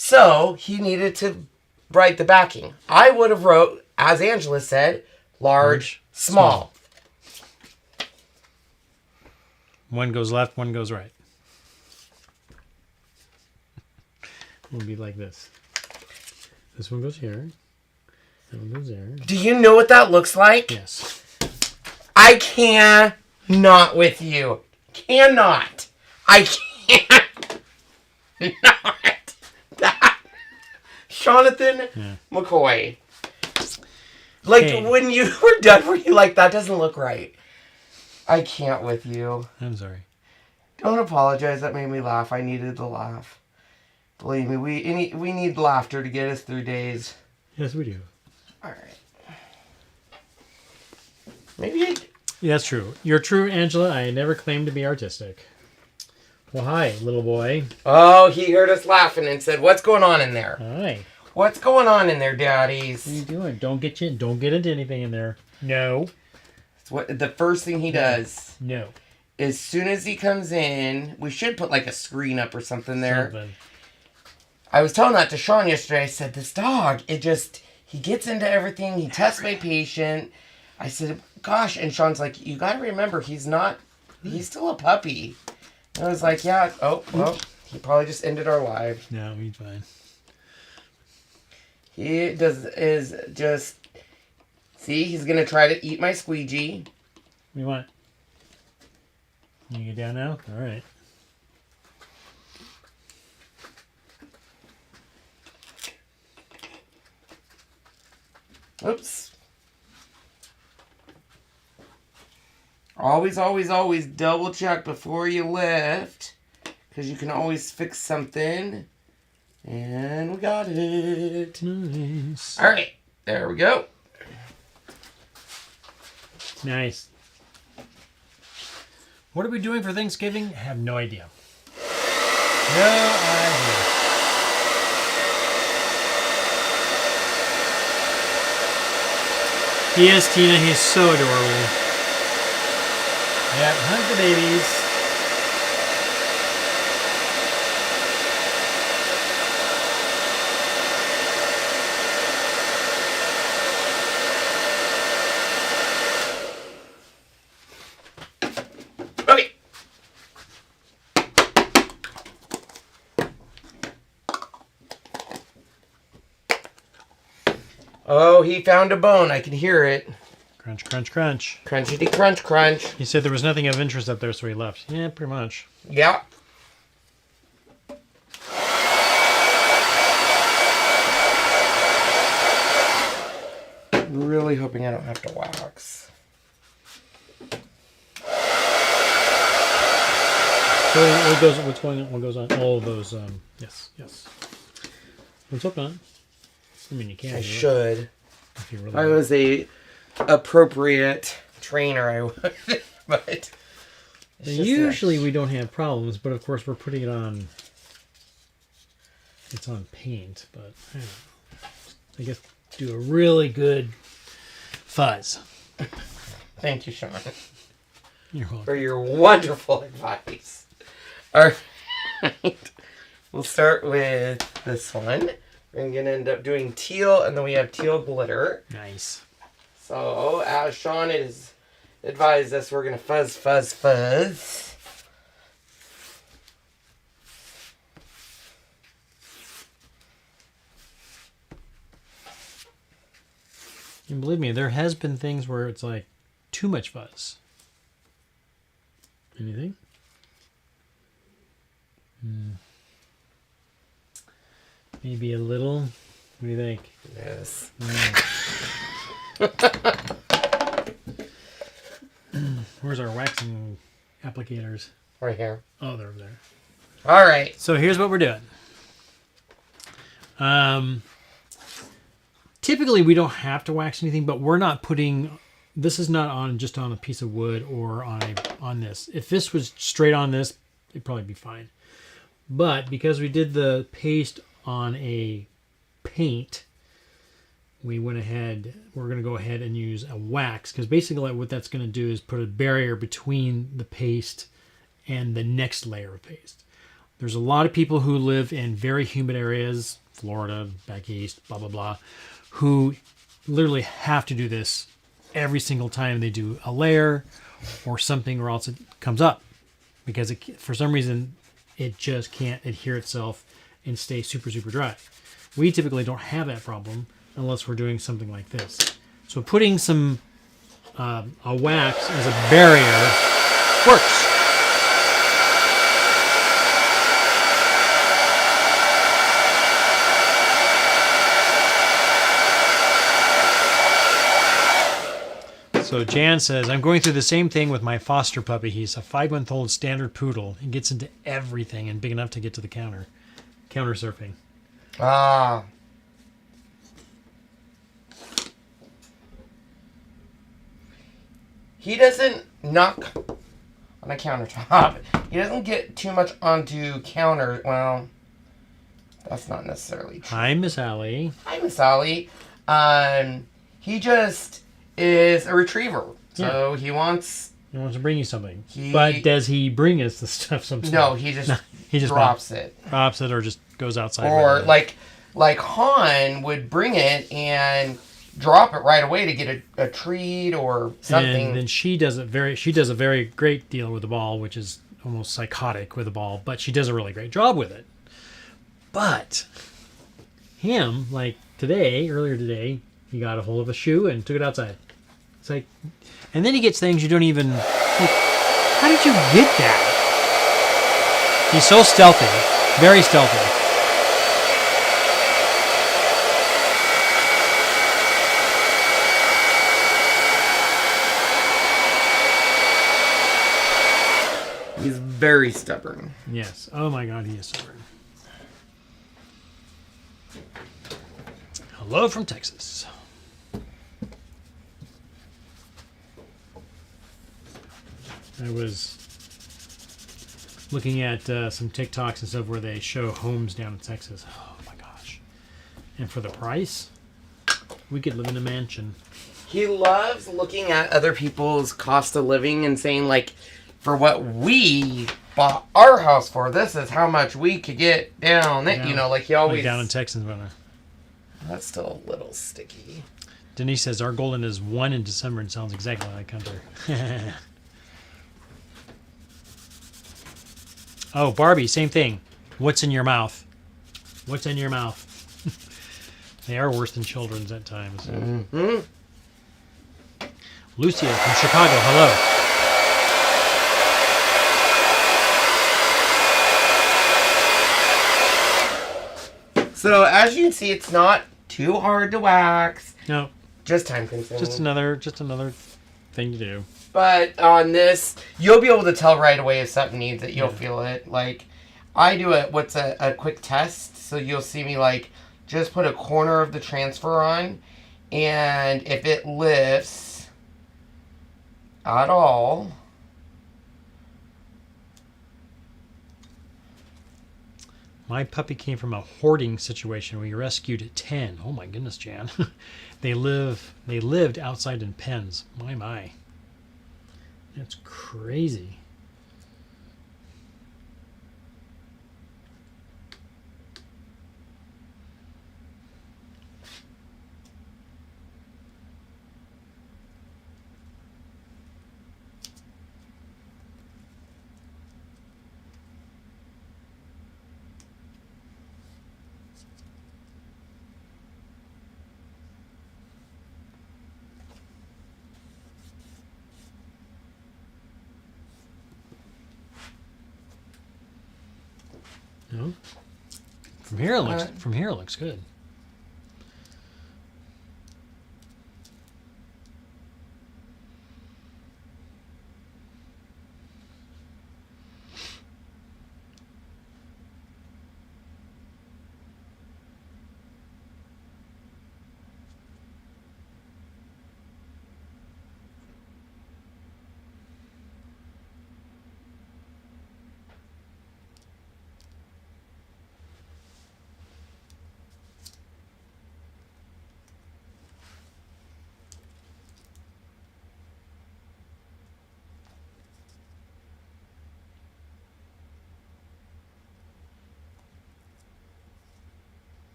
[SPEAKER 2] So, he needed to write the backing. I would have wrote, as Angela said, large, small.
[SPEAKER 1] One goes left, one goes right. It'll be like this. This one goes here. That one goes there.
[SPEAKER 2] Do you know what that looks like?
[SPEAKER 1] Yes.
[SPEAKER 2] I cannot with you. Cannot. I can't. Not that. Jonathan McCoy. Like, when you were done, were you like, that doesn't look right? I can't with you.
[SPEAKER 1] I'm sorry.
[SPEAKER 2] Don't apologize. That made me laugh. I needed the laugh. Believe me, we need laughter to get us through days.
[SPEAKER 1] Yes, we do.
[SPEAKER 2] All right. Maybe I...
[SPEAKER 1] Yeah, that's true. You're true, Angela. I never claimed to be artistic. Well, hi, little boy.
[SPEAKER 2] Oh, he heard us laughing and said, "What's going on in there?"
[SPEAKER 1] Hi.
[SPEAKER 2] What's going on in there, daddies?
[SPEAKER 1] What are you doing? Don't get into anything in there. No.
[SPEAKER 2] It's what the first thing he does.
[SPEAKER 1] No.
[SPEAKER 2] As soon as he comes in, we should put like a screen up or something there.
[SPEAKER 1] Something.
[SPEAKER 2] I was telling that to Sean yesterday. I said, this dog, he gets into everything. He tests my patient. I said, gosh. And Sean's like, you got to remember, he's still a puppy. And I was like, yeah, oh, well, he probably just ended our live.
[SPEAKER 1] No, he's fine.
[SPEAKER 2] He is just... See, he's going to try to eat my squeegee.
[SPEAKER 1] What do you want? You get down now? All right.
[SPEAKER 2] Oops. Always, always, always double check before you lift. Because you can always fix something. And we got it.
[SPEAKER 1] Nice.
[SPEAKER 2] Alright, there we go.
[SPEAKER 1] Nice. What are we doing for Thanksgiving? I have no idea. No idea. He is, Tina. He's so adorable. Yeah, hug the babies.
[SPEAKER 2] Okay. Oh, he found a bone. I can hear it.
[SPEAKER 1] Crunch, crunch, crunch.
[SPEAKER 2] Crunchity crunch crunch.
[SPEAKER 1] He said there was nothing of interest up there, so he left. Yeah, pretty much.
[SPEAKER 2] Yeah. Really hoping I don't have to wax.
[SPEAKER 1] So what's going on? What goes on? All of those, yes. What's up, on? I mean, you can.
[SPEAKER 2] I should.
[SPEAKER 1] If you really
[SPEAKER 2] I was a appropriate trainer, I would, but it's just
[SPEAKER 1] usually we don't have problems, but of course we're putting it on. It's on paint, but I don't know. I guess do a really good fuzz.
[SPEAKER 2] Thank you, Sean,
[SPEAKER 1] You're welcome.
[SPEAKER 2] for your wonderful advice. All right, we'll start with this one. We're gonna end up doing teal, and then we have teal glitter.
[SPEAKER 1] Nice.
[SPEAKER 2] So, as Sean has advised us, we're gonna fuzz, fuzz, fuzz.
[SPEAKER 1] And believe me, there has been things where it's like too much fuzz. Anything? Maybe a little. What do you think?
[SPEAKER 2] Yes.
[SPEAKER 1] Where's our waxing applicators?
[SPEAKER 2] Right here.
[SPEAKER 1] Oh, they're over there.
[SPEAKER 2] All right.
[SPEAKER 1] So here's what we're doing. Typically we don't have to wax anything, but we're not putting. This is not on just on a piece of wood or on this. If this was straight on this, it'd probably be fine. But because we did the paste on a paint, we went ahead. We're going to go ahead and use a wax, because basically what that's going to do is put a barrier between the paste and the next layer of paste. There's a lot of people who live in very humid areas, Florida, back east, blah, blah, blah, who literally have to do this every single time they do a layer or something, or else it comes up because for some reason it just can't adhere itself and stay super, super dry. We typically don't have that problem unless we're doing something like this. So putting some a wax as a barrier works. So Jan says, I'm going through the same thing with my foster puppy. He's a 5-month-old standard poodle. He gets into everything and big enough to get to the counter. Counter surfing.
[SPEAKER 2] Ah. He doesn't knock on a countertop. He doesn't get too much onto counter. Well, that's not necessarily true.
[SPEAKER 1] Hi, Miss Allie.
[SPEAKER 2] Hi, Miss Allie. He just is a retriever. So he wants...
[SPEAKER 1] He wants to bring you something. But does he bring us the stuff sometimes?
[SPEAKER 2] No, he just, drops it.
[SPEAKER 1] Drops it or just goes outside.
[SPEAKER 2] Or like Han would bring it and drop it right away to get a treat or something.
[SPEAKER 1] And then she does a very great deal with the ball, which is almost psychotic with the ball, but she does a really great job with it. But him, like earlier today, he got a hold of a shoe and took it outside. It's like, and then he gets things you don't even, like, how did you get that? He's so stealthy, very stealthy.
[SPEAKER 2] He's very stubborn.
[SPEAKER 1] Yes. Oh my God, he is stubborn. Hello from Texas. I was looking at some TikToks and stuff where they show homes down in Texas. Oh my gosh. And for the price, we could live in a mansion.
[SPEAKER 2] He loves looking at other people's cost of living and saying, like, for what we bought our house for, this is how much we could get down. You know, like he always...
[SPEAKER 1] Like down in Texas.
[SPEAKER 2] That's still a little sticky.
[SPEAKER 1] Denise says, our golden is 1 in December and sounds exactly like Hunter. Oh, Barbie, same thing. What's in your mouth? What's in your mouth? They are worse than children's at times.
[SPEAKER 2] Mm-hmm.
[SPEAKER 1] Lucia from Chicago, hello.
[SPEAKER 2] So, as you can see, it's not too hard to wax.
[SPEAKER 1] No.
[SPEAKER 2] Just time consuming.
[SPEAKER 1] Just another thing to do.
[SPEAKER 2] But on this, you'll be able to tell right away if something needs it. You'll feel it. Like, I do a quick test. So you'll see me, like, just put a corner of the transfer on. And if it lifts at all...
[SPEAKER 1] My puppy came from a hoarding situation. We rescued 10. Oh my goodness, Jan. They lived outside in pens. My. That's crazy. No. From here it looks good.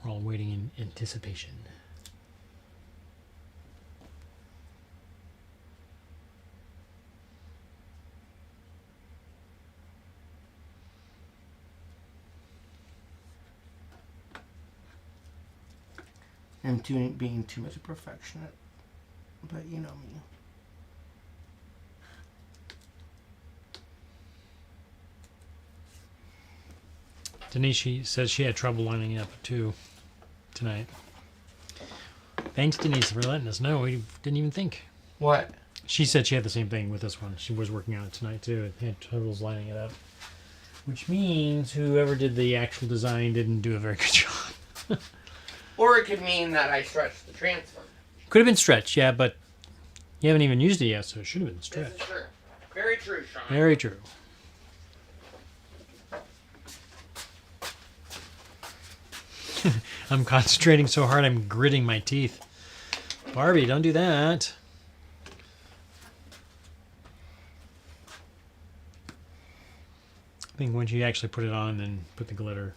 [SPEAKER 1] We're all waiting in anticipation.
[SPEAKER 2] I'm being too much a perfectionist. But you know me.
[SPEAKER 1] Denise, she says she had trouble lining up too tonight. Thanks, Denise, for letting us know. We didn't even think.
[SPEAKER 2] What?
[SPEAKER 1] She said she had the same thing with this one. She was working on it tonight too. And had troubles lining it up. Which means whoever did the actual design didn't do a very good job.
[SPEAKER 2] Or it could mean that I stretched the transfer.
[SPEAKER 1] Could have been stretched, yeah, but you haven't even used it yet, so it should have been stretched.
[SPEAKER 2] This is true. Very true, Sean.
[SPEAKER 1] Very true. I'm concentrating so hard I'm gritting my teeth. Barbie, don't do that. I think once you actually put it on and then put the glitter,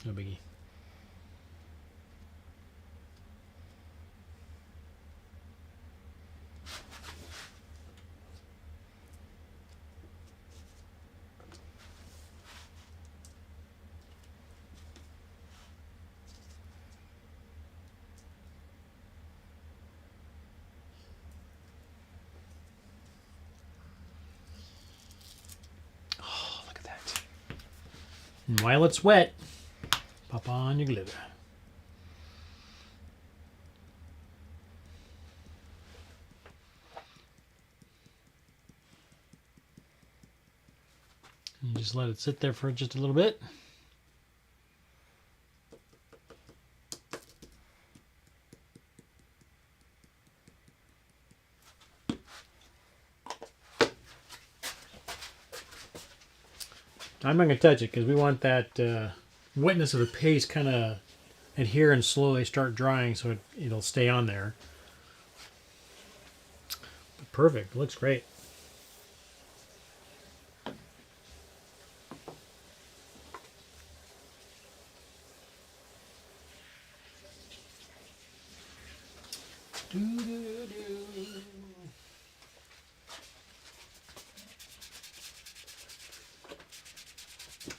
[SPEAKER 1] no biggie. And while it's wet, pop on your glitter. And you just let it sit there for just a little bit. I'm not going to touch it because we want that wetness of the paste kind of adhere and slowly start drying so it'll stay on there. But perfect. Looks great.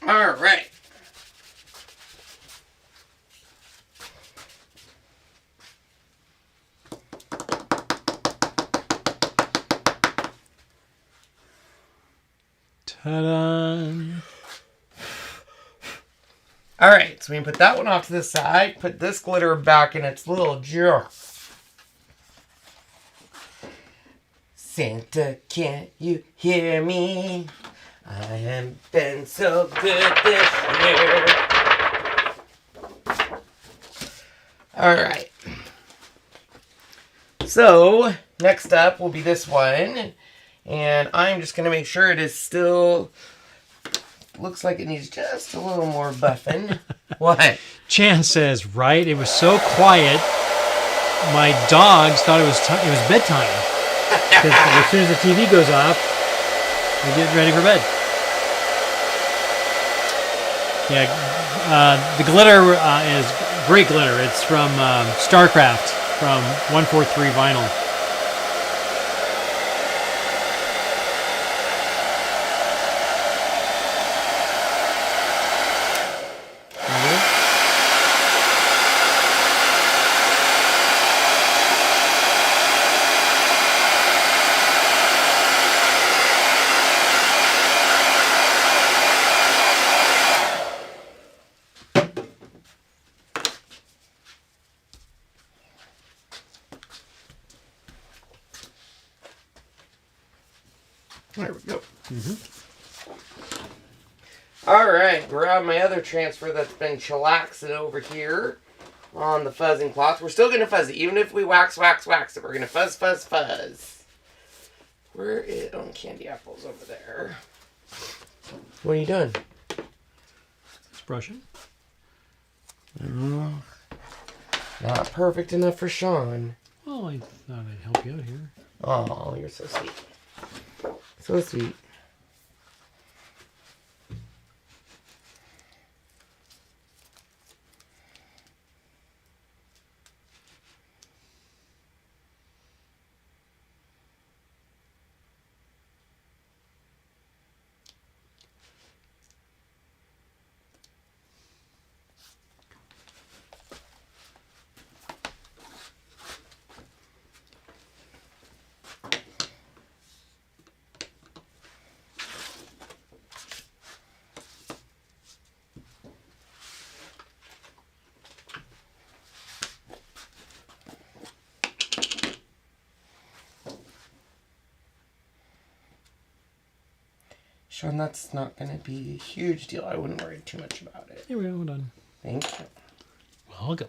[SPEAKER 2] All right.
[SPEAKER 1] Ta-da!
[SPEAKER 2] All right, so we can put that one off to the side. Put this glitter back in its little jar. Santa, can't you hear me? I haven't been so good this year. All right. So, next up will be this one. And I'm just going to make sure it is still... Looks like it needs just a little more buffing. What?
[SPEAKER 1] Chan says, right? It was so quiet, my dogs thought it was bedtime. Because as soon as the TV goes off, they get ready for bed. Yeah, the glitter is great glitter. It's from StarCraft, from 143 Vinyl.
[SPEAKER 2] There we go. All right, grab my other transfer that's been chillaxing over here on the fuzzing cloth. We're still going to fuzz it, even if we wax it. We're going to fuzz, fuzz, fuzz. Where is... Oh, candy apples over there. What are you doing?
[SPEAKER 1] Just brushing.
[SPEAKER 2] Not perfect enough for Sean.
[SPEAKER 1] Well, I thought I'd help you out here.
[SPEAKER 2] Oh, you're so sweet. So sweet. Sean, that's not going to be a huge deal. I wouldn't worry too much about it.
[SPEAKER 1] Here we go, we're done.
[SPEAKER 2] Thank you.
[SPEAKER 1] Welcome.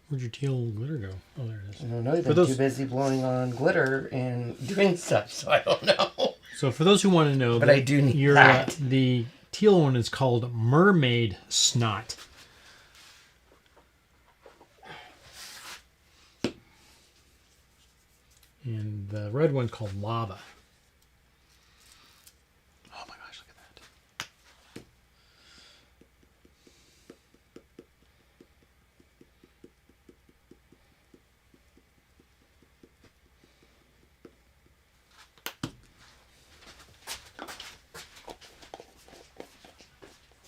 [SPEAKER 1] Where'd your teal glitter go? Oh, there it is.
[SPEAKER 2] I don't know. You've been too busy blowing on glitter and doing stuff, so I don't know.
[SPEAKER 1] So for those who want to know,
[SPEAKER 2] but I do need that.
[SPEAKER 1] The teal one is called Mermaid Snot. And the red one's called Lava. Oh my gosh, look at that.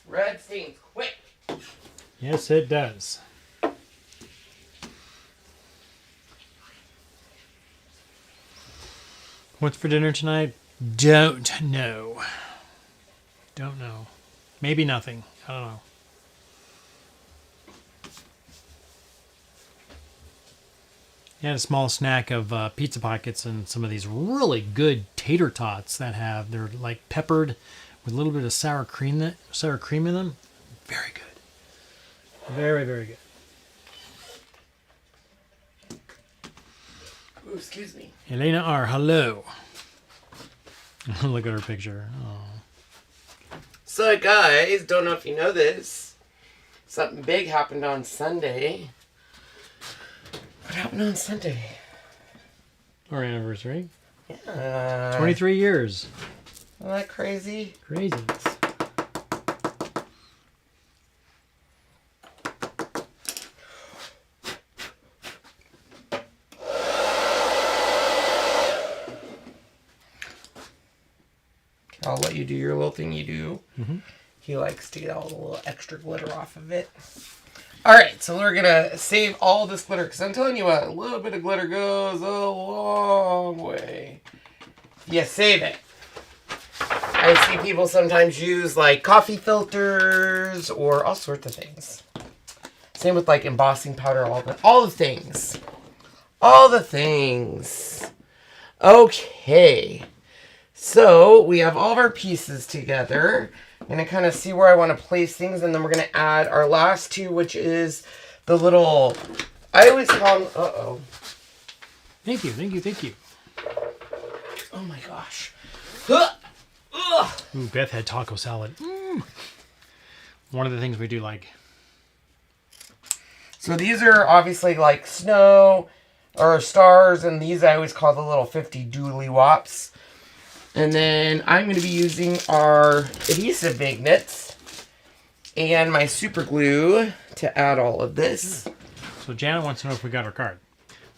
[SPEAKER 2] Red stains quick.
[SPEAKER 1] Yes, it does. What's for dinner tonight? Don't know. Don't know. Maybe nothing. I don't know. I had a small snack of pizza pockets and some of these really good tater tots they're like peppered with a little bit of sour cream in them. Very good. Very, very good.
[SPEAKER 2] Ooh, excuse me.
[SPEAKER 1] Elena R., hello. Look at her picture. Oh.
[SPEAKER 2] So guys, don't know if you know this. Something big happened on Sunday. What happened on Sunday?
[SPEAKER 1] Our anniversary.
[SPEAKER 2] Yeah.
[SPEAKER 1] 23 years.
[SPEAKER 2] Isn't that crazy?
[SPEAKER 1] Crazy.
[SPEAKER 2] I'll let you do your little thing you do.
[SPEAKER 1] Mm-hmm.
[SPEAKER 2] He likes to get all the little extra glitter off of it. Alright, so we're going to save all this glitter. Because I'm telling you what, a little bit of glitter goes a long way. You save it. I see people sometimes use like coffee filters or all sorts of things. Same with like embossing powder, all the things. All the things. Okay. So we have all of our pieces together. I'm going to kind of see where I want to place things. And then we're going to add our last two, which is the little, I always call them, uh-oh.
[SPEAKER 1] Thank you, thank you, thank you.
[SPEAKER 2] Oh my gosh.
[SPEAKER 1] Ooh, Beth had taco salad. One of the things we do like.
[SPEAKER 2] So these are obviously like snow or stars. And these I always call the little 50 doodly wops. And then I'm going to be using our adhesive magnets and my super glue to add all of this.
[SPEAKER 1] So Janet wants to know if we got our card.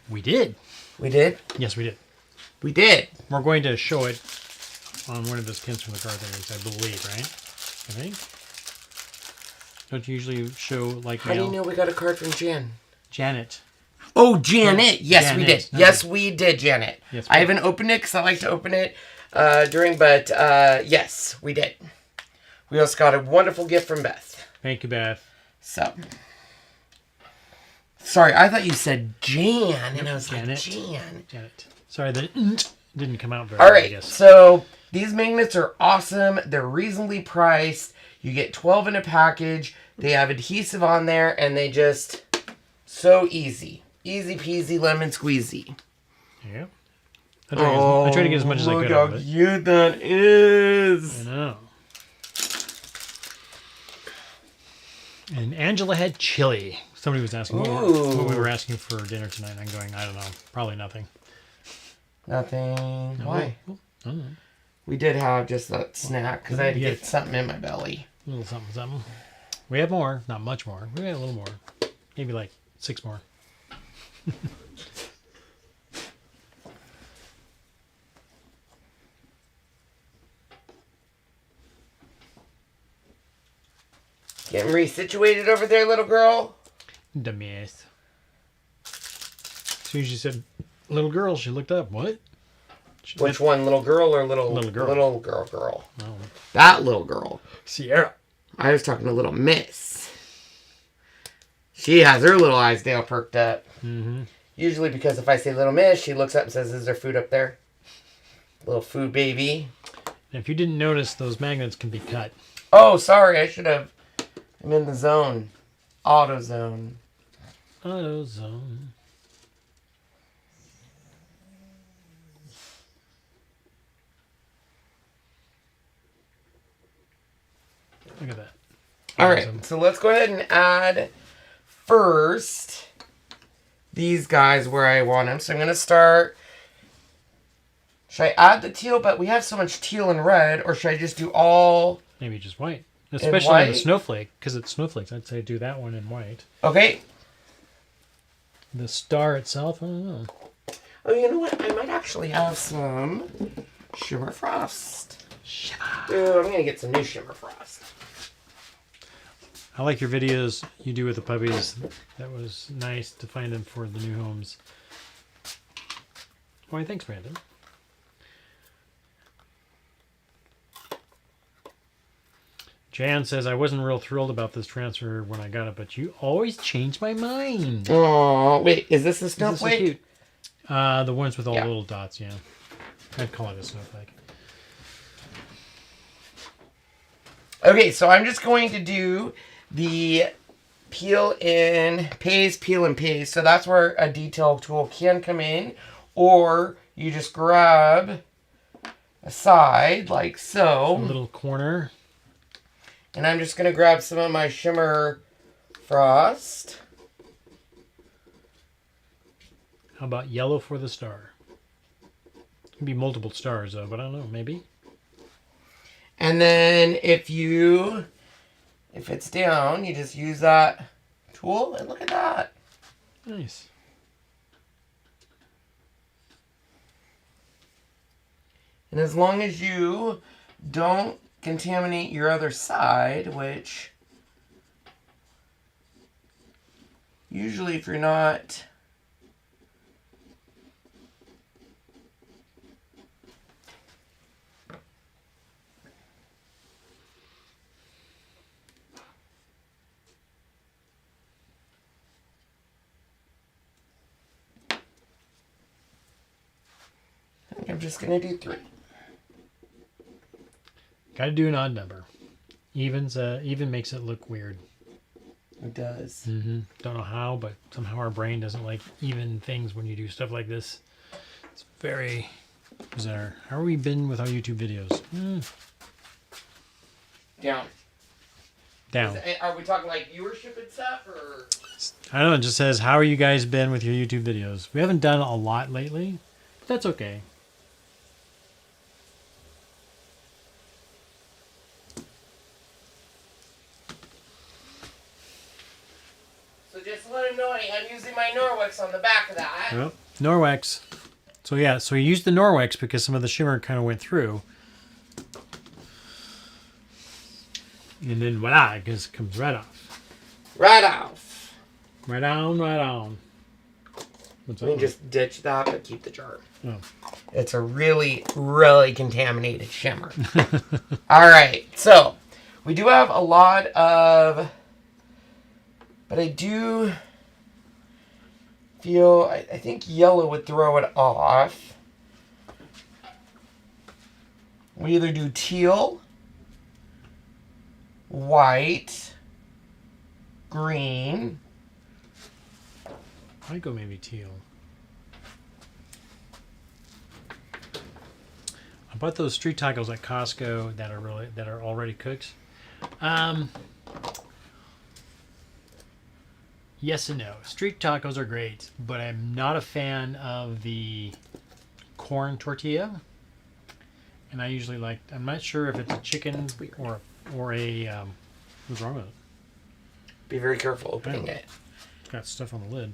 [SPEAKER 1] We did.
[SPEAKER 2] We did?
[SPEAKER 1] Yes, we did.
[SPEAKER 2] We did.
[SPEAKER 1] We're going to show it on one of those pins from the card things, I believe, right? I think. Don't you usually show like
[SPEAKER 2] How do you know we got a card from Jan?
[SPEAKER 1] Janet.
[SPEAKER 2] Oh, Janet. Yes,
[SPEAKER 1] Janet.
[SPEAKER 2] we did.
[SPEAKER 1] Okay.
[SPEAKER 2] Yes, we did, Janet.
[SPEAKER 1] Yes,
[SPEAKER 2] I haven't opened it because I like to open it but yes, we did. We also got a wonderful gift from Beth.
[SPEAKER 1] Thank you, Beth.
[SPEAKER 2] So, sorry, I thought you said Jan, and I was
[SPEAKER 1] Janet.
[SPEAKER 2] like, Jan.
[SPEAKER 1] Janet. Sorry, the didn't come out very
[SPEAKER 2] All
[SPEAKER 1] well, I
[SPEAKER 2] right,
[SPEAKER 1] guess.
[SPEAKER 2] so these magnets are awesome. They're reasonably priced. You get 12 in a package. They have adhesive on there, and they just, so easy. Easy peasy lemon squeezy.
[SPEAKER 1] Yeah. I try to get as much as I could out of it.
[SPEAKER 2] Look how cute that is.
[SPEAKER 1] I know. And Angela had chili. Somebody was asking what we were asking for dinner tonight. I'm going, I don't know. Probably nothing.
[SPEAKER 2] Nothing.
[SPEAKER 1] No.
[SPEAKER 2] Why?
[SPEAKER 1] I don't know.
[SPEAKER 2] We did have just that snack because I had to get something in my belly.
[SPEAKER 1] A little something, something. We have more. Not much more. We had a little more. Maybe like 6 more.
[SPEAKER 2] Getting resituated over there, little girl.
[SPEAKER 1] The mess. As soon as you said little girl, she looked up. What?
[SPEAKER 2] Which one, little girl or little
[SPEAKER 1] girl?
[SPEAKER 2] Little girl.
[SPEAKER 1] Oh.
[SPEAKER 2] That little girl.
[SPEAKER 1] Sierra.
[SPEAKER 2] I was talking to little miss. She has her little eyes nail perked up.
[SPEAKER 1] Mm-hmm.
[SPEAKER 2] Usually because if I say little miss, she looks up and says, is there food up there? Little food baby.
[SPEAKER 1] And if you didn't notice, those magnets can be cut.
[SPEAKER 2] Oh, sorry. I should have. I'm in the zone. Auto zone.
[SPEAKER 1] Auto zone. Look at that.
[SPEAKER 2] All right, so let's go ahead and add first these guys where I want them. So I'm going to start. Should I add the teal? But we have so much teal and red. Or should I just do all?
[SPEAKER 1] Maybe just white. Especially
[SPEAKER 2] white?
[SPEAKER 1] in the snowflake. Because it's snowflakes. I'd say do that one in white.
[SPEAKER 2] Okay.
[SPEAKER 1] The star itself, I don't know.
[SPEAKER 2] Oh, you know what? I might actually have some Shimmer Frost. Dude, I'm going to get some new Shimmer Frost.
[SPEAKER 1] I like your videos you do with the puppies. That was nice to find them for the new homes. Why, thanks, Brandon. Jan says, I wasn't real thrilled about this transfer when I got it, but you always change my mind.
[SPEAKER 2] Oh, wait, is this a
[SPEAKER 1] This is so
[SPEAKER 2] snowflake?
[SPEAKER 1] cute. The ones with all the
[SPEAKER 2] Yeah.
[SPEAKER 1] little dots, yeah. I'd call it a snowflake.
[SPEAKER 2] Okay, so I'm just going to do the peel and paste. So that's where a detail tool can come in. Or you just grab a side like so.
[SPEAKER 1] A little corner.
[SPEAKER 2] And I'm just going to grab some of my shimmer frost.
[SPEAKER 1] How about yellow for the star? It can be multiple stars, though, but I don't know, maybe.
[SPEAKER 2] And then if it's down, you just use that tool and look at that.
[SPEAKER 1] Nice.
[SPEAKER 2] And as long as you don't contaminate your other side, which usually if you're not I'm just going to do 3.
[SPEAKER 1] Got to do an odd number. Even makes it look weird.
[SPEAKER 2] It does.
[SPEAKER 1] Don't know how, but somehow our brain doesn't like even things when you do stuff like this. It's very bizarre. How have we been with our YouTube videos?
[SPEAKER 2] Down.
[SPEAKER 1] Down.
[SPEAKER 2] Are we talking like viewership and stuff, or?
[SPEAKER 1] I don't know. It just says, how are you guys been with your YouTube videos? We haven't done a lot lately. But that's okay.
[SPEAKER 2] So just to let him know, I'm using my Norwex on the back of that.
[SPEAKER 1] Yep. Norwex. So yeah, so you used the Norwex because some of the shimmer kind of went through. And then voila, it just comes right off.
[SPEAKER 2] Right off.
[SPEAKER 1] Right on, right on. What's
[SPEAKER 2] Let me
[SPEAKER 1] that?
[SPEAKER 2] just ditch that, but keep the jar.
[SPEAKER 1] Oh.
[SPEAKER 2] It's a really, really contaminated shimmer. All right, so we do have a lot of, but I do feel, I think yellow would throw it off. We either do teal, white, green.
[SPEAKER 1] I'd go maybe teal. I bought those street tacos at Costco that are already cooked. Yes and no. Street tacos are great, but I'm not a fan of the corn tortilla. And I usually like, I'm not sure if it's a chicken or a what's wrong with it?
[SPEAKER 2] Be very careful opening
[SPEAKER 1] Yeah.
[SPEAKER 2] it.
[SPEAKER 1] It's got stuff on the lid.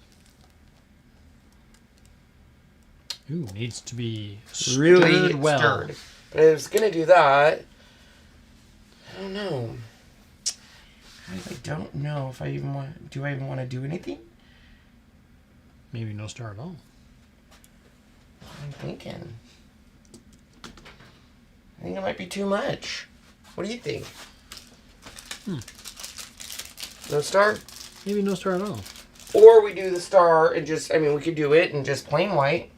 [SPEAKER 1] Ooh, needs to be
[SPEAKER 2] Really
[SPEAKER 1] stirred well.
[SPEAKER 2] stirred. But I was gonna do that. I don't know. I don't know if I even want. Do I even want to do anything?
[SPEAKER 1] Maybe no star at all.
[SPEAKER 2] I'm thinking. I think it might be too much. What do you think? No star?
[SPEAKER 1] Maybe no star at all.
[SPEAKER 2] Or we do the star and just, I mean, we could do it in just plain white.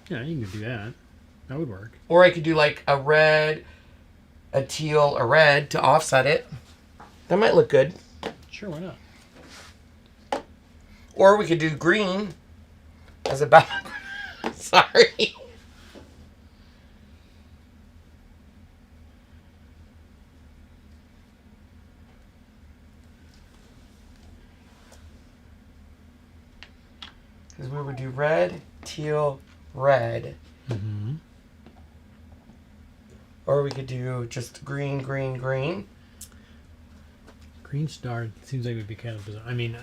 [SPEAKER 1] Yeah, you can do that. That would work.
[SPEAKER 2] Or I could do like a red, a teal, a red to offset it. That might look good.
[SPEAKER 1] Sure, why not?
[SPEAKER 2] Or we could do green as a back. Sorry. Because we would do red, teal, red.
[SPEAKER 1] Mm-hmm.
[SPEAKER 2] Or we could do just green, green, green.
[SPEAKER 1] Green star seems like it would be kind of bizarre. I mean,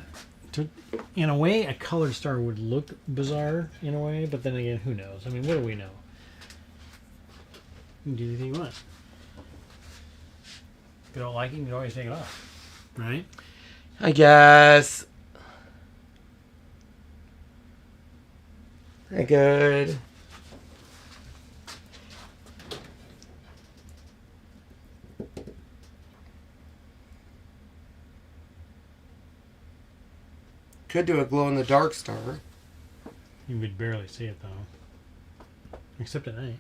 [SPEAKER 1] in a way, a colored star would look bizarre in a way, but then again, who knows? I mean, what do we know? You can do anything you want. If you don't like it, you can always take it off. Right?
[SPEAKER 2] I guess. I could. Could do a glow-in-the-dark star.
[SPEAKER 1] You would barely see it, though. Except at night.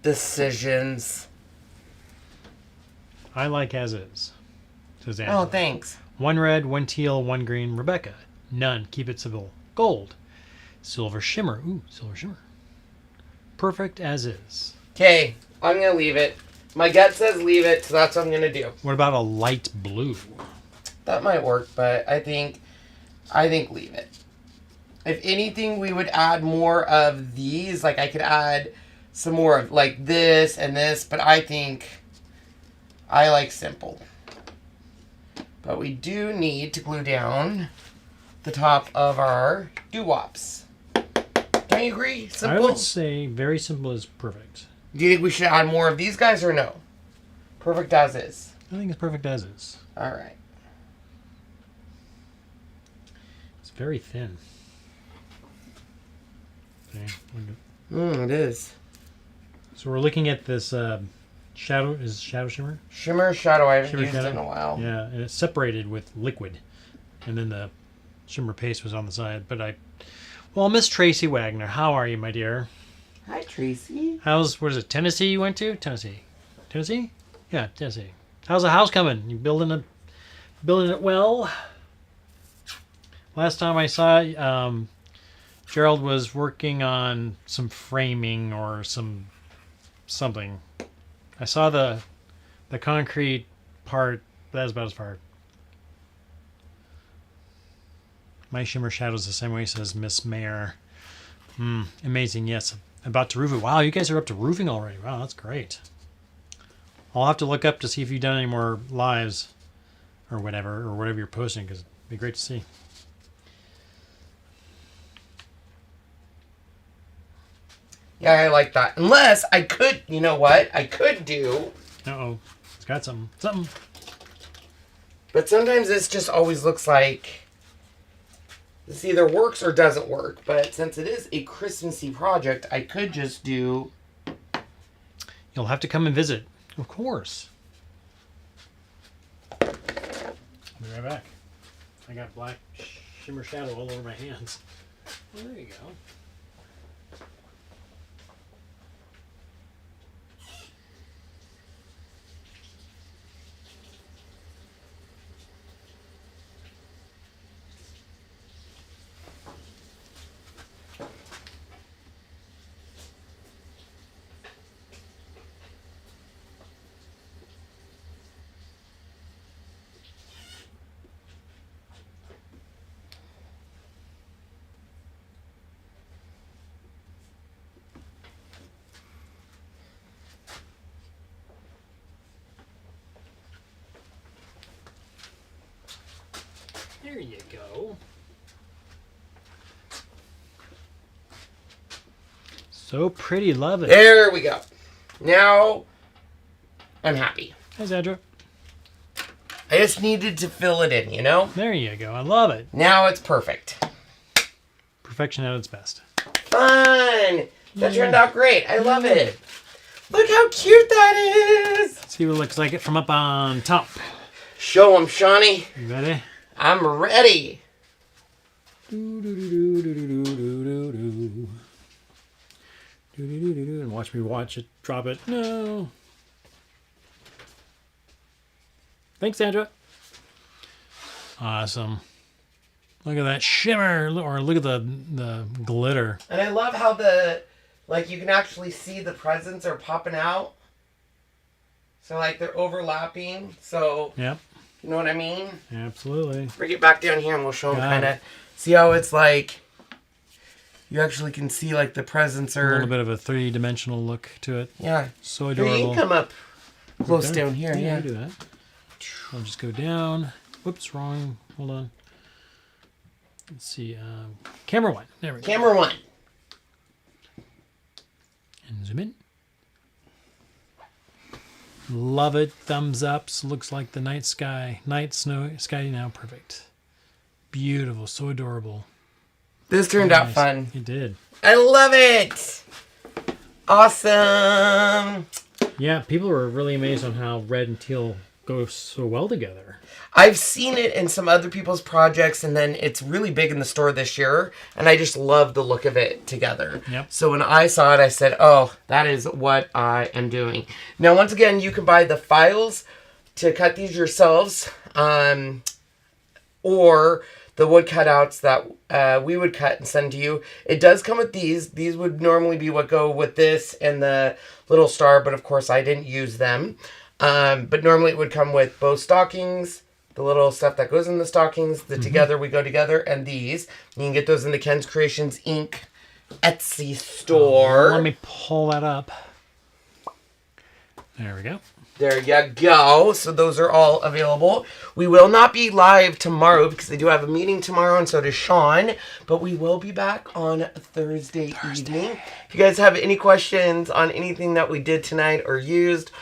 [SPEAKER 2] Decisions.
[SPEAKER 1] I like as is. Says
[SPEAKER 2] Oh,
[SPEAKER 1] Angela.
[SPEAKER 2] thanks.
[SPEAKER 1] 1 red, 1 teal, 1 green. Rebecca. None. Keep it simple. Gold. Silver shimmer. Ooh, silver shimmer. Perfect as is.
[SPEAKER 2] Okay, I'm going to leave it. My gut says leave it, so that's what I'm going to do.
[SPEAKER 1] What about a light blue?
[SPEAKER 2] That might work, but I think leave it. If anything, we would add more of these. Like, I could add some more of, like, this and this, but I think I like simple. But we do need to glue down the top of our doo-wops. Don't you agree? Simple?
[SPEAKER 1] I would say very simple is perfect.
[SPEAKER 2] Do you think we should add more of these guys or no? Perfect as is.
[SPEAKER 1] I think it's perfect as is.
[SPEAKER 2] All right.
[SPEAKER 1] It's very thin. Okay.
[SPEAKER 2] It is.
[SPEAKER 1] So we're looking at this shadow. Is shadow shimmer?
[SPEAKER 2] Shimmer shadow. I haven't
[SPEAKER 1] Shimmer
[SPEAKER 2] used
[SPEAKER 1] shadow?
[SPEAKER 2] it in a while.
[SPEAKER 1] Yeah, and it's separated with liquid, and then the shimmer paste was on the side. But well, Miss Tracy Wagner, how are you, my dear?
[SPEAKER 2] Hi, Tracy.
[SPEAKER 1] What is it, Tennessee you went to? Tennessee? Yeah, Tennessee. How's the house coming? You building it well? Last time I saw Gerald was working on some framing or something. I saw the concrete part. That's about as far. My shimmer shadow's the same way, says Miss Mayor. Amazing, yes. About to roof it. Wow, you guys are up to roofing already. Wow, that's great. I'll have to look up to see if you've done any more lives or whatever you're posting, because it'd be great to see.
[SPEAKER 2] Yeah, I like that. Unless I could, you know what? I could do.
[SPEAKER 1] Uh-oh. It's got something.
[SPEAKER 2] But sometimes this just always looks like this either works or doesn't work. But since it is a Christmassy project, I could just do...
[SPEAKER 1] You'll have to come and visit. Of course. I'll be right back. I got black shimmer shadow all over my hands. Well, there you go. There you go. So pretty, love it.
[SPEAKER 2] There we go. Now, I'm happy.
[SPEAKER 1] Hi, Zandra.
[SPEAKER 2] I just needed to fill it in, you know?
[SPEAKER 1] There you go. I love it.
[SPEAKER 2] Now it's perfect.
[SPEAKER 1] Perfection at its best.
[SPEAKER 2] Fun! That turned out great. I love it. Look how cute that is!
[SPEAKER 1] See what it looks like it from up on top.
[SPEAKER 2] Show 'em, Shawnee.
[SPEAKER 1] You ready?
[SPEAKER 2] I'm ready.
[SPEAKER 1] And watch me watch it, drop it. No. Thanks, Sandra. Awesome. Look at that shimmer, or look at the glitter.
[SPEAKER 2] And I love how you can actually see the presents are popping out. So, like, they're overlapping. So,
[SPEAKER 1] Yep.
[SPEAKER 2] you know what I mean?
[SPEAKER 1] Absolutely.
[SPEAKER 2] Bring it back down here and we'll show them
[SPEAKER 1] Got
[SPEAKER 2] kind of.
[SPEAKER 1] it.
[SPEAKER 2] See how it's like, you actually can see, like, the presents
[SPEAKER 1] A
[SPEAKER 2] are.
[SPEAKER 1] little bit of a three-dimensional look to it.
[SPEAKER 2] Yeah.
[SPEAKER 1] So
[SPEAKER 2] Here,
[SPEAKER 1] adorable.
[SPEAKER 2] you can come up close
[SPEAKER 1] Okay.
[SPEAKER 2] down here. Yeah.
[SPEAKER 1] I'll do that. I'll just go down. Whoops, wrong. Hold on. Let's see. Camera one. There we go.
[SPEAKER 2] Camera one.
[SPEAKER 1] And zoom in. Love it. Thumbs ups. Looks like the night sky. Night snow sky now. Perfect. Beautiful. So adorable.
[SPEAKER 2] This turned out fun.
[SPEAKER 1] It did.
[SPEAKER 2] I love it. Awesome.
[SPEAKER 1] Yeah, people were really amazed on how red and teal go so well together.
[SPEAKER 2] I've seen it in some other people's projects, and then it's really big in the store this year, and I just love the look of it together.
[SPEAKER 1] Yep.
[SPEAKER 2] So when I saw it, I said, oh, that is what I am doing. Now, once again, you can buy the files to cut these yourselves, or the wood cutouts that we would cut and send to you. It does come with these. These would normally be what go with this and the little star, but of course I didn't use them. But normally it would come with both stockings, the little stuff that goes in the stockings, the together we go together, and these. You can get those in the Ken's Kreations Inc. Etsy store.
[SPEAKER 1] Let me pull that up. There we go.
[SPEAKER 2] There you go. So those are all available. We will not be live tomorrow because they do have a meeting tomorrow, and so does Sean. But we will be back on Thursday evening. If you guys have any questions on anything that we did tonight or used,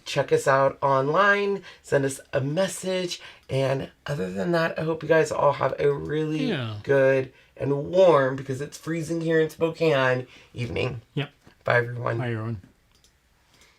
[SPEAKER 2] check us out online. Send us a message. And other than that, I hope you guys all have a really good and warm, because it's freezing here in Spokane, evening.
[SPEAKER 1] Yep.
[SPEAKER 2] Bye, everyone.
[SPEAKER 1] Bye, everyone.